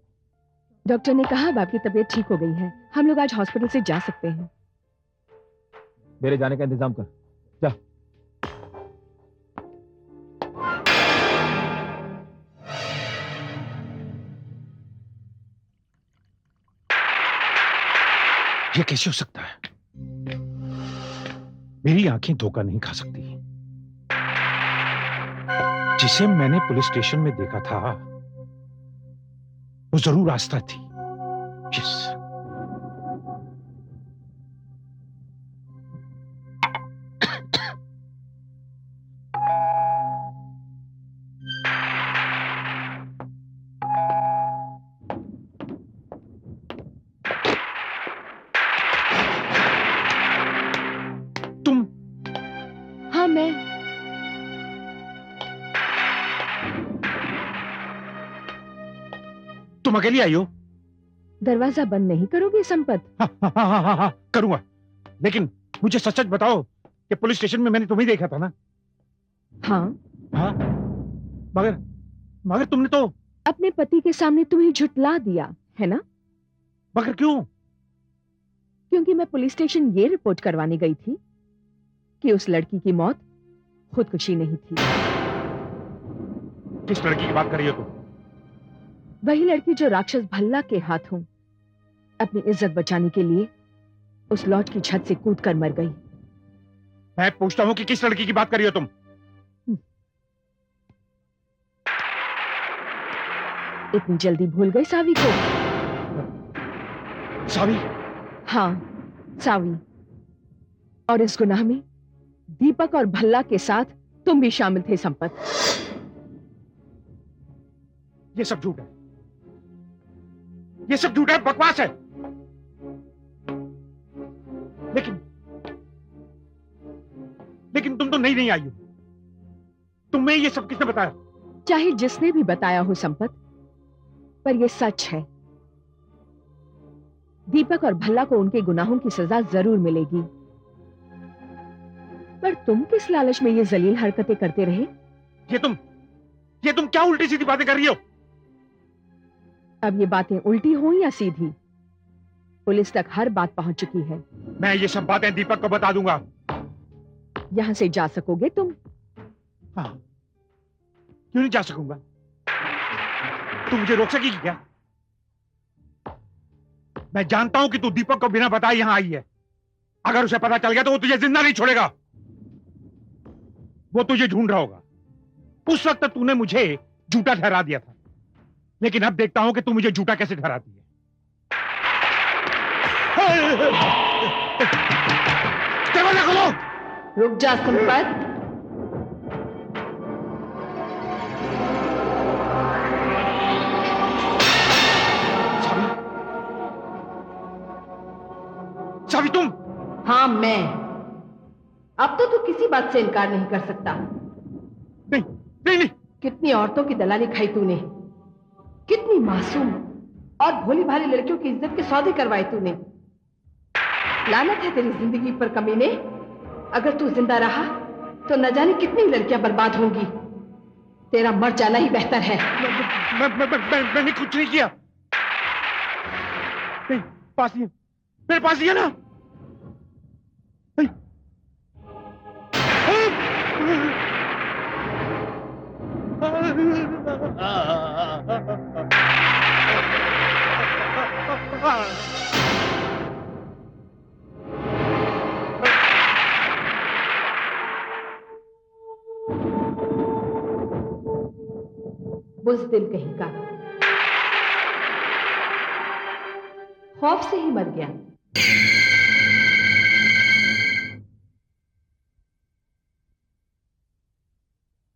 [SPEAKER 1] डॉक्टर ने कहा अब आपकी तबीयत ठीक हो गई है, हम लोग आज हॉस्पिटल से जा सकते हैं।
[SPEAKER 5] मेरे जाने का इंतजाम कर, जा।
[SPEAKER 6] ये कैसे हो सकता है? मेरी आंखें धोखा नहीं खा सकती। जिसे मैंने पुलिस स्टेशन में देखा था वो जरूर आस्था थी। यस। तुम?
[SPEAKER 1] हाँ, मैं।
[SPEAKER 6] तुम अकेली आई हो?
[SPEAKER 1] दरवाजा बंद नहीं करोगे संपत?
[SPEAKER 6] हाँ, करूंगा। लेकिन मुझे सच सच बताओ कि पुलिस स्टेशन में मैंने तुम्हें देखा था ना?
[SPEAKER 1] हाँ।
[SPEAKER 6] हाँ, मगर तुमने तो।
[SPEAKER 1] अपने पति के सामने तुम्हें झुटला दिया है ना?
[SPEAKER 6] मगर क्यों?
[SPEAKER 1] क्योंकि मैं पुलिस स्टेशन ये रिपोर्ट करवाने गई थी कि उस लड़की की मौत खुदकुशी नहीं थी।
[SPEAKER 6] किस लड़की की बात कर रही हो तुम?
[SPEAKER 1] वही लड़की जो राक्षस भल्ला के हाथों अपनी इज्जत बचाने के लिए उस लॉज की छत से कूदकर मर गई।
[SPEAKER 6] मैं पूछता हूं कि किस लड़की की बात कर रही हो तुम?
[SPEAKER 1] इतनी जल्दी भूल गई सावी को?
[SPEAKER 6] सावी?
[SPEAKER 1] हाँ, सावी। और इस गुनाह में दीपक और भल्ला के साथ तुम भी शामिल थे संपत।
[SPEAKER 6] ये सब झूठ है। ये सब झूठ है, बकवास है। लेकिन तुम तो नहीं आई हो। तुम्हें ये सब किसने बताया?
[SPEAKER 1] चाहे जिसने भी बताया हो संपत, पर यह सच है। दीपक और भल्ला को उनके गुनाहों की सजा जरूर मिलेगी। पर तुम किस लालच में ये जलील हरकतें करते रहे?
[SPEAKER 6] ये तुम क्या उल्टी सीधी बातें कर रही हो?
[SPEAKER 1] अब ये बातें उल्टी हो या सीधी, पुलिस तक हर बात पहुंच चुकी है।
[SPEAKER 6] मैं ये सब बातें दीपक को बता दूंगा।
[SPEAKER 1] यहां से जा सकोगे तुम?
[SPEAKER 6] हाँ, क्यों नहीं जा सकूंगा? तू मुझे रोक सकेगी क्या? मैं जानता हूं कि तू दीपक को बिना बताए यहां आई है। अगर उसे पता चल गया तो वो तुझे जिंदा नहीं छोड़ेगा। वो तुझे ढूंढ रहा होगा। उस वक्त तूने मुझे झूठा ठहरा दिया था, लेकिन अब देखता हूं कि तू मुझे झूठा कैसे ठहराती है। दरवाजा खोलो।
[SPEAKER 1] रुक जा संपत।
[SPEAKER 6] चाबी तुम?
[SPEAKER 1] हाँ मैं। अब तो तू किसी बात से इनकार नहीं कर सकता।
[SPEAKER 6] नहीं नहीं नहीं।
[SPEAKER 1] कितनी औरतों की दलाली खाई तूने, कितनी मासूम और भोली भाली लड़कियों की इज्जत के सौदे करवाए तूने। लानत है तेरी जिंदगी पर कमीने। अगर तू जिंदा रहा तो न जाने कितनी लड़कियां बर्बाद होंगी। तेरा मर जाना ही बेहतर है।
[SPEAKER 6] मैंने कुछ नहीं किया। नहीं, पास ही है। मेरे पास ही है ना।
[SPEAKER 1] बुज़दिल कहीं का, खौफ से ही मर गया।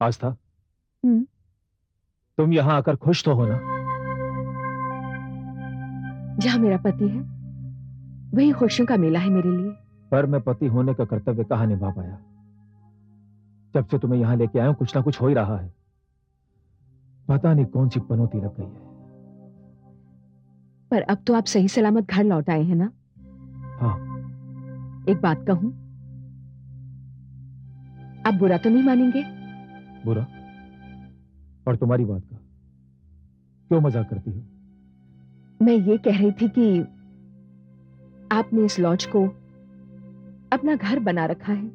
[SPEAKER 5] आस्था, तुम यहां आकर खुश तो हो ना?
[SPEAKER 1] जहां मेरा पति है वही खुशियों का मेला है मेरे लिए।
[SPEAKER 5] पर मैं पति होने का कर्तव्य कहां निभा पाया। जब से तुम्हें यहां लेके आया हूं कुछ ना कुछ हो ही रहा है। पता नहीं कौन सी पनौती लग गई है।
[SPEAKER 1] पर अब तो आप सही सलामत घर लौट आए हैं ना?
[SPEAKER 5] हाँ।
[SPEAKER 1] एक बात कहूं, आप बुरा तो नहीं मानेंगे?
[SPEAKER 5] बुरा? और तुम्हारी बात का क्यों मजाक करती हो?
[SPEAKER 1] मैं ये कह रही थी कि आपने इस लॉज को अपना घर बना रखा है।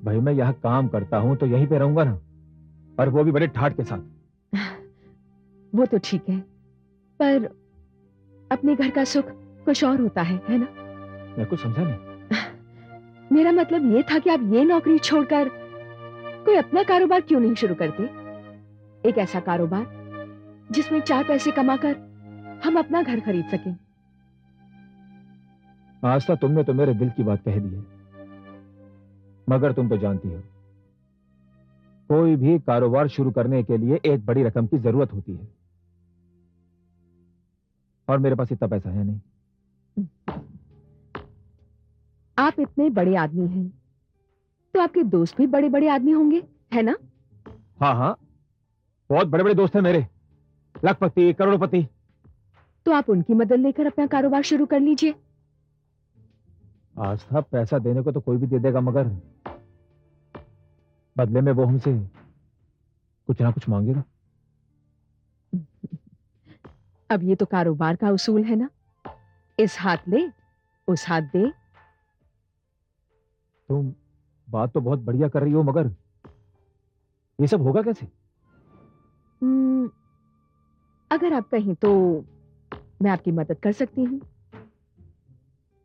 [SPEAKER 5] भाई मैं यहां काम करता हूं तो यहीं पे रहूंगा ना, और वो भी बड़े ठाठ के साथ।
[SPEAKER 1] वो तो ठीक है, पर अपने घर का सुख कुछ और होता है ना?
[SPEAKER 5] मैं कुछ समझा नहीं।
[SPEAKER 1] मेरा मतलब ये था कि आप ये नौकरी छोड़कर कोई अपना कारोबार क्यों नहीं शुरू करते? एक ऐसा कारोबार जिसमें 4 पैसे कमाकर हम अपना घर खरीद सकें।
[SPEAKER 5] आस्था, तुमने तो मेरे दिल की बात कह दी है, मगर तुम तो जानती हो कोई भी कारोबार शुरू करने के लिए एक बड़ी रकम की जरूरत होती है, और मेरे पास इतना पैसा है नहीं।
[SPEAKER 1] आप इतने बड़े आदमी हैं तो आपके दोस्त भी बड़े बड़े आदमी होंगे, है ना?
[SPEAKER 5] हाँ हाँ, बहुत बड़े बड़े दोस्त हैं मेरे, लखपति करोड़पति।
[SPEAKER 1] तो आप उनकी मदद लेकर अपना कारोबार शुरू कर लीजिए।
[SPEAKER 5] आस्था, पैसा देने को तो कोई भी दे देगा, मगर बदले में वो हमसे कुछ ना कुछ मांगेगा।
[SPEAKER 1] अब ये तो कारोबार का उसूल है ना, इस हाथ ले उस हाथ दे।
[SPEAKER 5] तुम बात तो बहुत बढ़िया कर रही हो, मगर ये सब होगा कैसे?
[SPEAKER 1] अगर आप कहें तो मैं आपकी मदद कर सकती हूँ।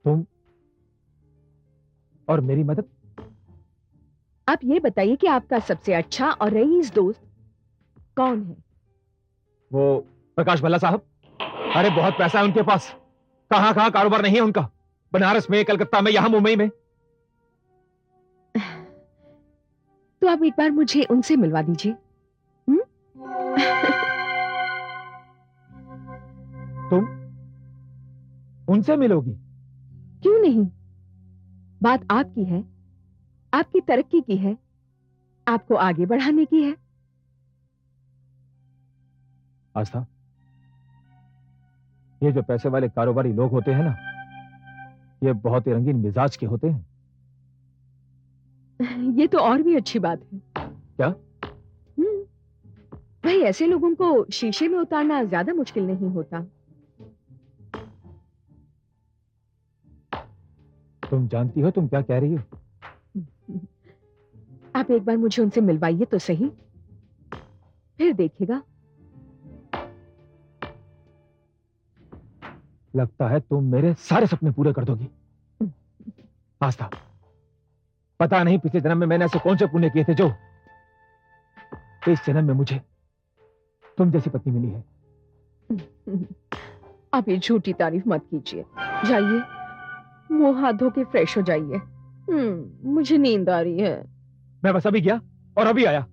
[SPEAKER 5] तुम और मेरी मदद?
[SPEAKER 1] आप ये बताइए कि आपका सबसे अच्छा और रईस दोस्त कौन है?
[SPEAKER 5] वो प्रकाश भल्ला साहब। अरे बहुत पैसा है उनके पास, कहां कहां कारोबार नहीं है उनका। बनारस में, कलकत्ता में, यहां मुंबई में।
[SPEAKER 1] तो आप एक बार मुझे उनसे मिलवा दीजिए।
[SPEAKER 5] तुम उनसे मिलोगी?
[SPEAKER 1] क्यों नहीं? बात आपकी है, आपकी तरक्की की है, आपको आगे बढ़ाने की है।
[SPEAKER 5] आस्था, ये जो पैसे वाले कारोबारी लोग होते हैं ना, ये बहुत ही रंगीन मिजाज के होते हैं।
[SPEAKER 1] ये तो और भी अच्छी बात है।
[SPEAKER 5] क्या?
[SPEAKER 1] भाई ऐसे लोगों को शीशे में उतारना ज्यादा मुश्किल नहीं होता।
[SPEAKER 5] तुम जानती हो तुम क्या कह रही हो?
[SPEAKER 1] आप एक बार मुझे उनसे मिलवाइए तो सही, फिर देखिएगा।
[SPEAKER 5] लगता है तुम मेरे सारे सपने पूरे कर दोगी। आस्था, पता नहीं पिछले जन्म में मैंने ऐसे कौन से पुण्य किए थे जो इस जन्म में मुझे तुम जैसी पत्नी मिली है।
[SPEAKER 1] आप ये झूठी तारीफ मत कीजिए। जाइए, मुंह हाथ धो के फ्रेश हो जाइए। मुझे नींद आ रही है।
[SPEAKER 5] मैं बस अभी गया और अभी आया।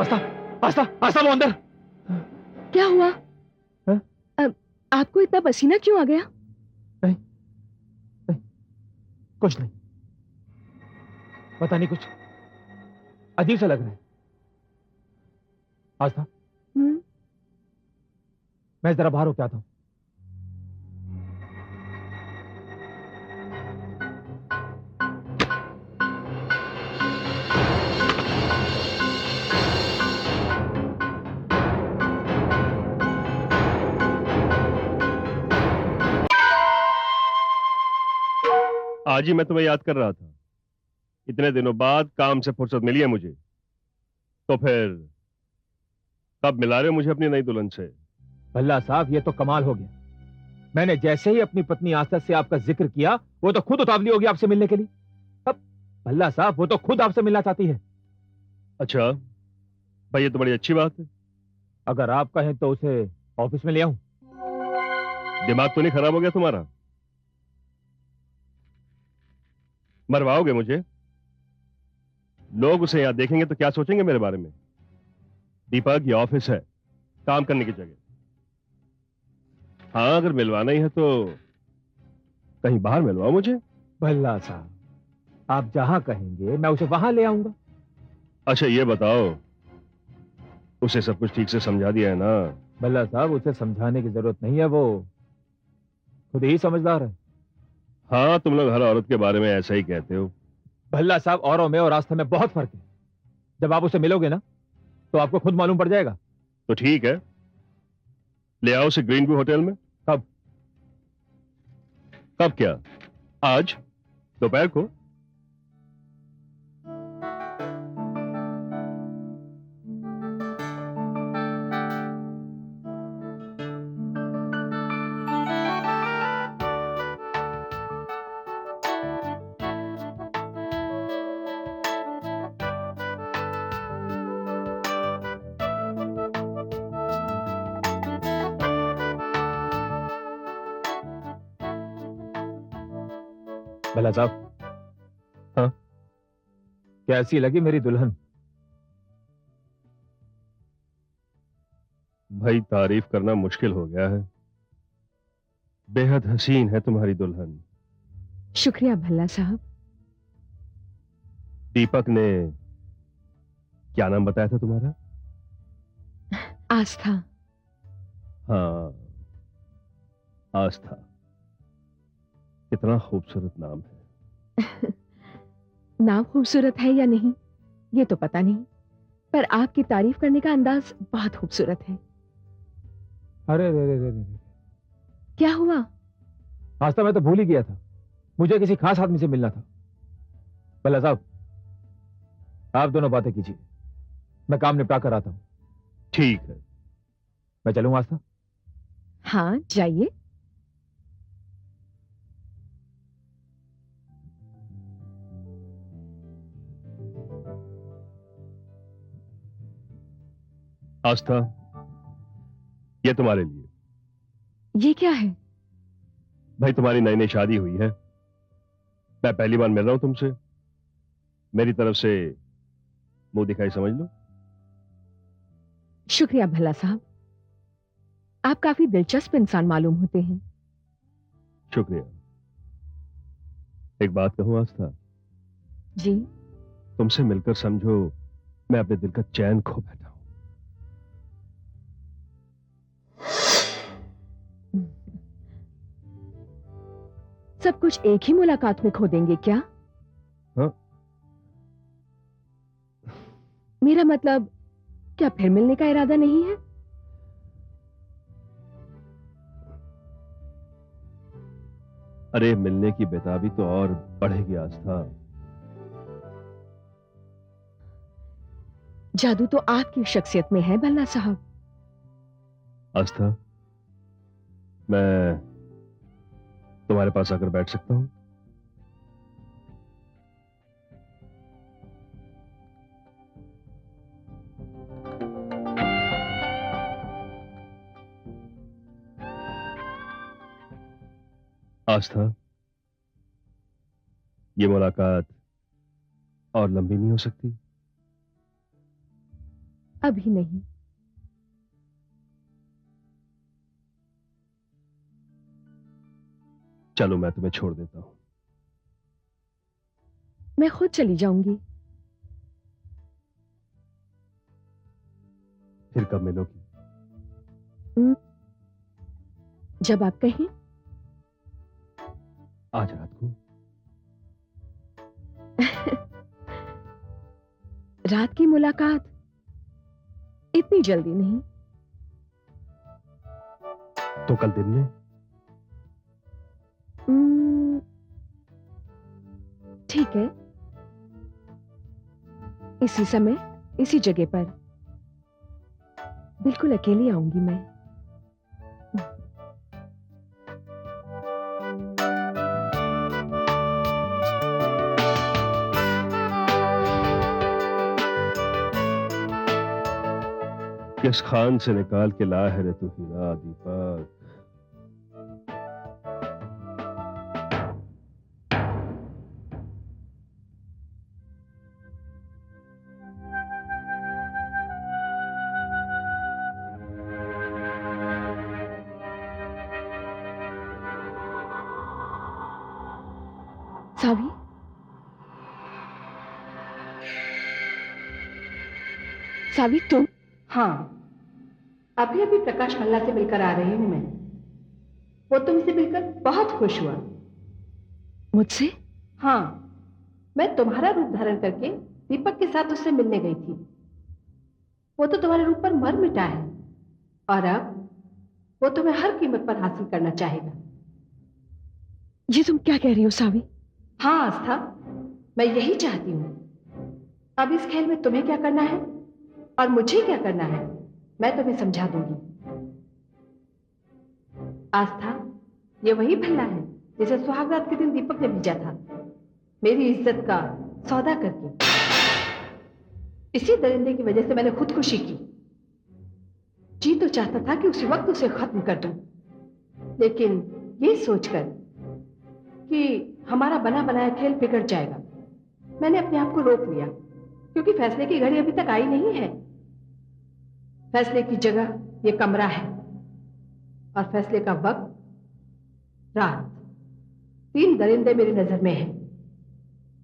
[SPEAKER 5] आस्था, आस्था, आस्था, वो अंदर।
[SPEAKER 1] क्या हुआ?
[SPEAKER 5] हाँ?
[SPEAKER 1] आपको इतना पसीना क्यों आ गया?
[SPEAKER 5] नहीं, नहीं, कुछ नहीं। पता नहीं, कुछ अजीब सा लग रहा है। आस्था, मैं जरा बाहर होके आता हूं।
[SPEAKER 2] आज ही मैं तुम्हें याद कर रहा था। इतने दिनों बाद काम से फुर्सत मिली है मुझे, तो फिर कब मिला रहे हो मुझे अपनी नई दुल्हन से?
[SPEAKER 5] भल्ला साहब, ये तो कमाल हो गया। मैंने जैसे ही अपनी पत्नी आस्था से आपका जिक्र किया, वो तो खुद उतावली होगी आपसे मिलने के लिए। अब भल्ला साहब, वो तो खुद आपसे मिलना चाहती है।
[SPEAKER 2] अच्छा भाई, ये तो बड़ी अच्छी बात है।
[SPEAKER 5] अगर आप कहें तो उसे ऑफिस में ले आऊं?
[SPEAKER 2] दिमाग तो नहीं खराब हो गया तुम्हारा? मरवाओगे मुझे? लोग उसे यहां देखेंगे तो क्या सोचेंगे मेरे बारे में? दीपक, ये ऑफिस है, काम करने की जगह। हाँ, अगर मिलवाना ही है तो कहीं बाहर मिलवाओ मुझे।
[SPEAKER 5] भल्ला साहब, आप जहां कहेंगे मैं उसे वहां ले आऊंगा।
[SPEAKER 2] अच्छा ये बताओ, उसे सब कुछ ठीक से समझा दिया है ना?
[SPEAKER 5] भल्ला साहब, उसे समझाने की जरूरत नहीं है, वो खुद ही समझदार है।
[SPEAKER 2] हाँ, तुम लोग हर औरत के बारे में ऐसा ही कहते हो।
[SPEAKER 5] भल्ला साहब, औरों में और आस्था में बहुत फर्क है। जब आप उसे मिलोगे ना, तो आपको खुद मालूम पड़ जाएगा।
[SPEAKER 2] तो ठीक है, ले आओ उसे ग्रीन व्यू होटल में।
[SPEAKER 5] कब?
[SPEAKER 2] कब क्या? आज दोपहर को।
[SPEAKER 5] भल्ला साहब,
[SPEAKER 2] हाँ?
[SPEAKER 5] कैसी लगी मेरी दुल्हन?
[SPEAKER 2] भाई, तारीफ करना मुश्किल हो गया है। बेहद हसीन है तुम्हारी दुल्हन।
[SPEAKER 1] शुक्रिया भल्ला साहब।
[SPEAKER 2] दीपक ने क्या नाम बताया था तुम्हारा?
[SPEAKER 1] आस्था।
[SPEAKER 2] हाँ, आस्था। कितना खूबसूरत नाम है।
[SPEAKER 1] नाम खूबसूरत है या नहीं ये तो पता नहीं, पर आपकी तारीफ करने का अंदाज बहुत खूबसूरत है।
[SPEAKER 5] अरे रे रे रे रे।
[SPEAKER 1] क्या हुआ?
[SPEAKER 5] आस्था, मैं तो भूल ही गया था, मुझे किसी खास आदमी से मिलना था। भल्ला साहब, आप दोनों बातें कीजिए, मैं काम निपटा कर आता हूं।
[SPEAKER 2] ठीक है।
[SPEAKER 5] मैं चलूं आस्था?
[SPEAKER 1] हाँ, जाइए।
[SPEAKER 2] आस्था, ये तुम्हारे लिए।
[SPEAKER 1] ये क्या है?
[SPEAKER 2] भाई तुम्हारी नई नई शादी हुई है, मैं पहली बार मिल रहा हूं तुमसे, मेरी तरफ से मुंह दिखाई समझ लो।
[SPEAKER 1] शुक्रिया भल्ला साहब, आप काफी दिलचस्प इंसान मालूम होते हैं।
[SPEAKER 2] शुक्रिया। एक बात कहूं आस्था,
[SPEAKER 1] जी?
[SPEAKER 2] तुमसे मिलकर समझो मैं अपने दिल का चैन खो बैठा हूं।
[SPEAKER 1] सब कुछ एक ही मुलाकात में खो देंगे क्या?
[SPEAKER 2] हाँ?
[SPEAKER 1] मेरा मतलब, क्या फिर मिलने का इरादा नहीं है?
[SPEAKER 2] अरे मिलने की बेताबी तो और बढ़ेगी आस्था।
[SPEAKER 1] जादू तो आपकी शख्सियत में है भल्ला साहब।
[SPEAKER 2] आस्था, मैं तुम्हारे पास आकर बैठ सकता हूं? आस्था, ये मुलाकात और लंबी नहीं हो सकती?
[SPEAKER 1] अभी नहीं।
[SPEAKER 2] चलो मैं तुम्हें छोड़ देता हूं।
[SPEAKER 1] मैं खुद चली जाऊंगी।
[SPEAKER 2] फिर कब मिलोगी?
[SPEAKER 1] जब आप कहें।
[SPEAKER 2] आज रात को?
[SPEAKER 1] रात की मुलाकात इतनी जल्दी नहीं।
[SPEAKER 2] तो कल दिन में?
[SPEAKER 1] ठीक है, इसी समय इसी जगह पर। बिल्कुल अकेली आऊंगी मैं।
[SPEAKER 2] किस खान से निकाल के ला है रे तू हीरा दीपक।
[SPEAKER 1] सावी, सावी तुम?
[SPEAKER 7] हाँ, अभी अभी प्रकाश मल्ला से मिलकर आ रही हूं मैं। वो तुमसे मिलकर बहुत खुश हुआ।
[SPEAKER 1] मुझसे?
[SPEAKER 7] हाँ, मैं तुम्हारा रूप धारण करके दीपक के साथ उससे मिलने गई थी। वो तो तुम्हारे रूप पर मर मिटा है और अब वो तुम्हें हर कीमत पर हासिल करना चाहेगा।
[SPEAKER 1] ये तुम क्या कह रही हो सावी?
[SPEAKER 7] हाँ आस्था, मैं यही चाहती हूँ। अब इस खेल में तुम्हें क्या करना है और मुझे क्या करना है, मैं तुम्हें समझा दूंगी। आस्था, ये वही भल्ला है जिसे सुहागरात के दिन दीपक ने भेजा था, मेरी इज्जत का सौदा करके। इसी दरिंदे की वजह से मैंने खुदकुशी की। जी तो चाहता था कि उसी वक्त उसे खत्म कर दूं, लेकिन ये सोचकर कि हमारा बना बनाया खेल बिगड़ जाएगा, मैंने अपने आप को रोक लिया, क्योंकि फैसले की घड़ी अभी तक आई नहीं है। फैसले की जगह ये कमरा है और फैसले का वक्त रात। 3 दरिंदे मेरी नजर में हैं,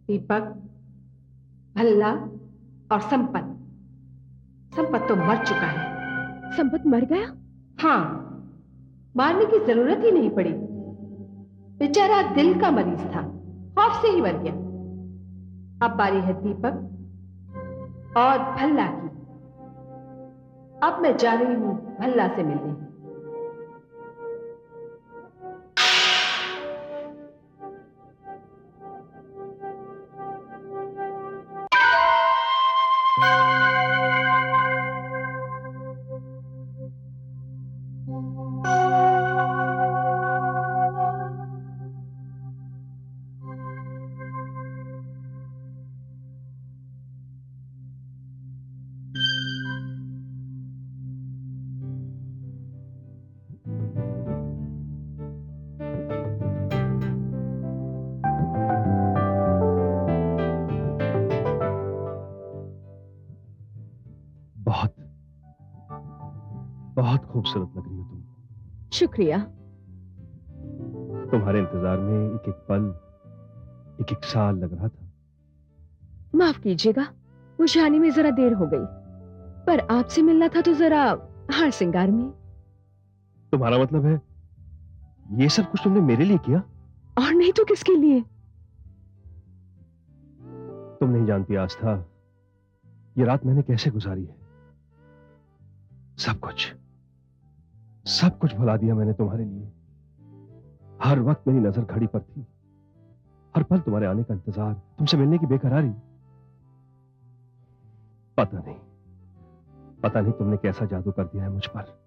[SPEAKER 7] दीपक, भल्ला और संपत। संपत तो मर चुका है।
[SPEAKER 1] संपत मर गया?
[SPEAKER 7] हाँ, मारने की जरूरत ही नहीं पड़ी। बेचारा दिल का मरीज था, खौफ से ही मर गया। अब बारी है दीपक और भल्ला की। अब मैं जा रही हूं भल्ला से मिलने।
[SPEAKER 2] खूबसूरत लग रही हो तुम।
[SPEAKER 1] शुक्रिया।
[SPEAKER 2] तुम्हारे इंतजार में एक एक पल एक एक साल लग रहा था।
[SPEAKER 1] माफ कीजिएगा, मुझे आने में जरा देर हो गई, पर आपसे मिलना था तो जरा हार श्रृंगार में।
[SPEAKER 2] तुम्हारा मतलब है ये सब कुछ तुमने मेरे लिए किया?
[SPEAKER 1] और नहीं तो किसके लिए?
[SPEAKER 2] तुम नहीं जानती आस्था, ये रात मैंने कैसे गुजारी है। सब कुछ भुला दिया मैंने तुम्हारे लिए। हर वक्त मेरी नजर घड़ी पर थी, हर पल तुम्हारे आने का इंतजार, तुमसे मिलने की बेकरारी। पता नहीं तुमने कैसा जादू कर दिया है मुझ पर।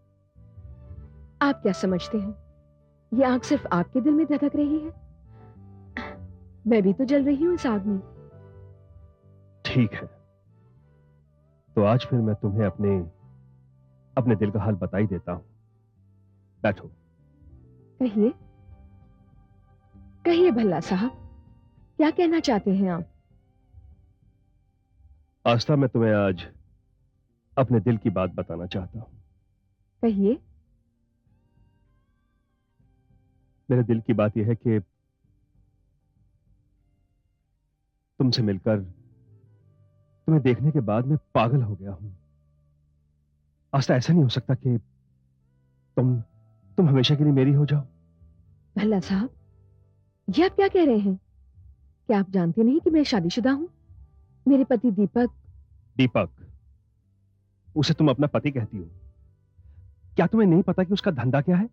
[SPEAKER 1] आप क्या समझते हैं ये आग सिर्फ आपके दिल में धधक रही है? मैं भी तो जल रही हूं इस आग में।
[SPEAKER 2] ठीक है, तो आज फिर मैं तुम्हें अपने दिल का हाल बता ही देता हूं। बैठो।
[SPEAKER 1] कहिए कहिए भल्ला साहब, क्या कहना चाहते हैं आप?
[SPEAKER 2] आस्था, मैं तुम्हें आज अपने दिल की बात बताना चाहता हूं।
[SPEAKER 1] कहिए।
[SPEAKER 2] मेरे दिल की बात यह है कि तुमसे मिलकर, तुम्हें देखने के बाद मैं पागल हो गया हूं। आस्था, ऐसा नहीं हो सकता कि तुम हमेशा के लिए मेरी हो जाओ।
[SPEAKER 1] भल्ला साहब, ये आप क्या कह रहे हैं? क्या आप जानते नहीं कि मैं शादीशुदा हूं? मेरे पति दीपक,
[SPEAKER 2] उसे तुम अपना पति कहती हो? क्या तुम्हें नहीं पता कि उसका धंधा क्या है?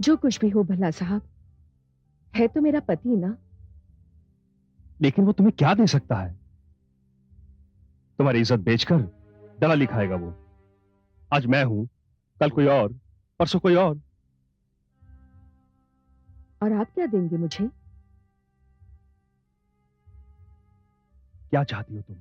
[SPEAKER 1] जो कुछ भी हो भल्ला साहब, है तो मेरा पति ना।
[SPEAKER 2] लेकिन वो तुम्हें क्या दे सकता है? तुम्हारी इज्जत बेचकर दलाली खाएगा वो। आज मैं हूं, कल कोई और, परसों कोई और।
[SPEAKER 1] और आप क्या देंगे मुझे?
[SPEAKER 2] क्या चाहती हो तुम?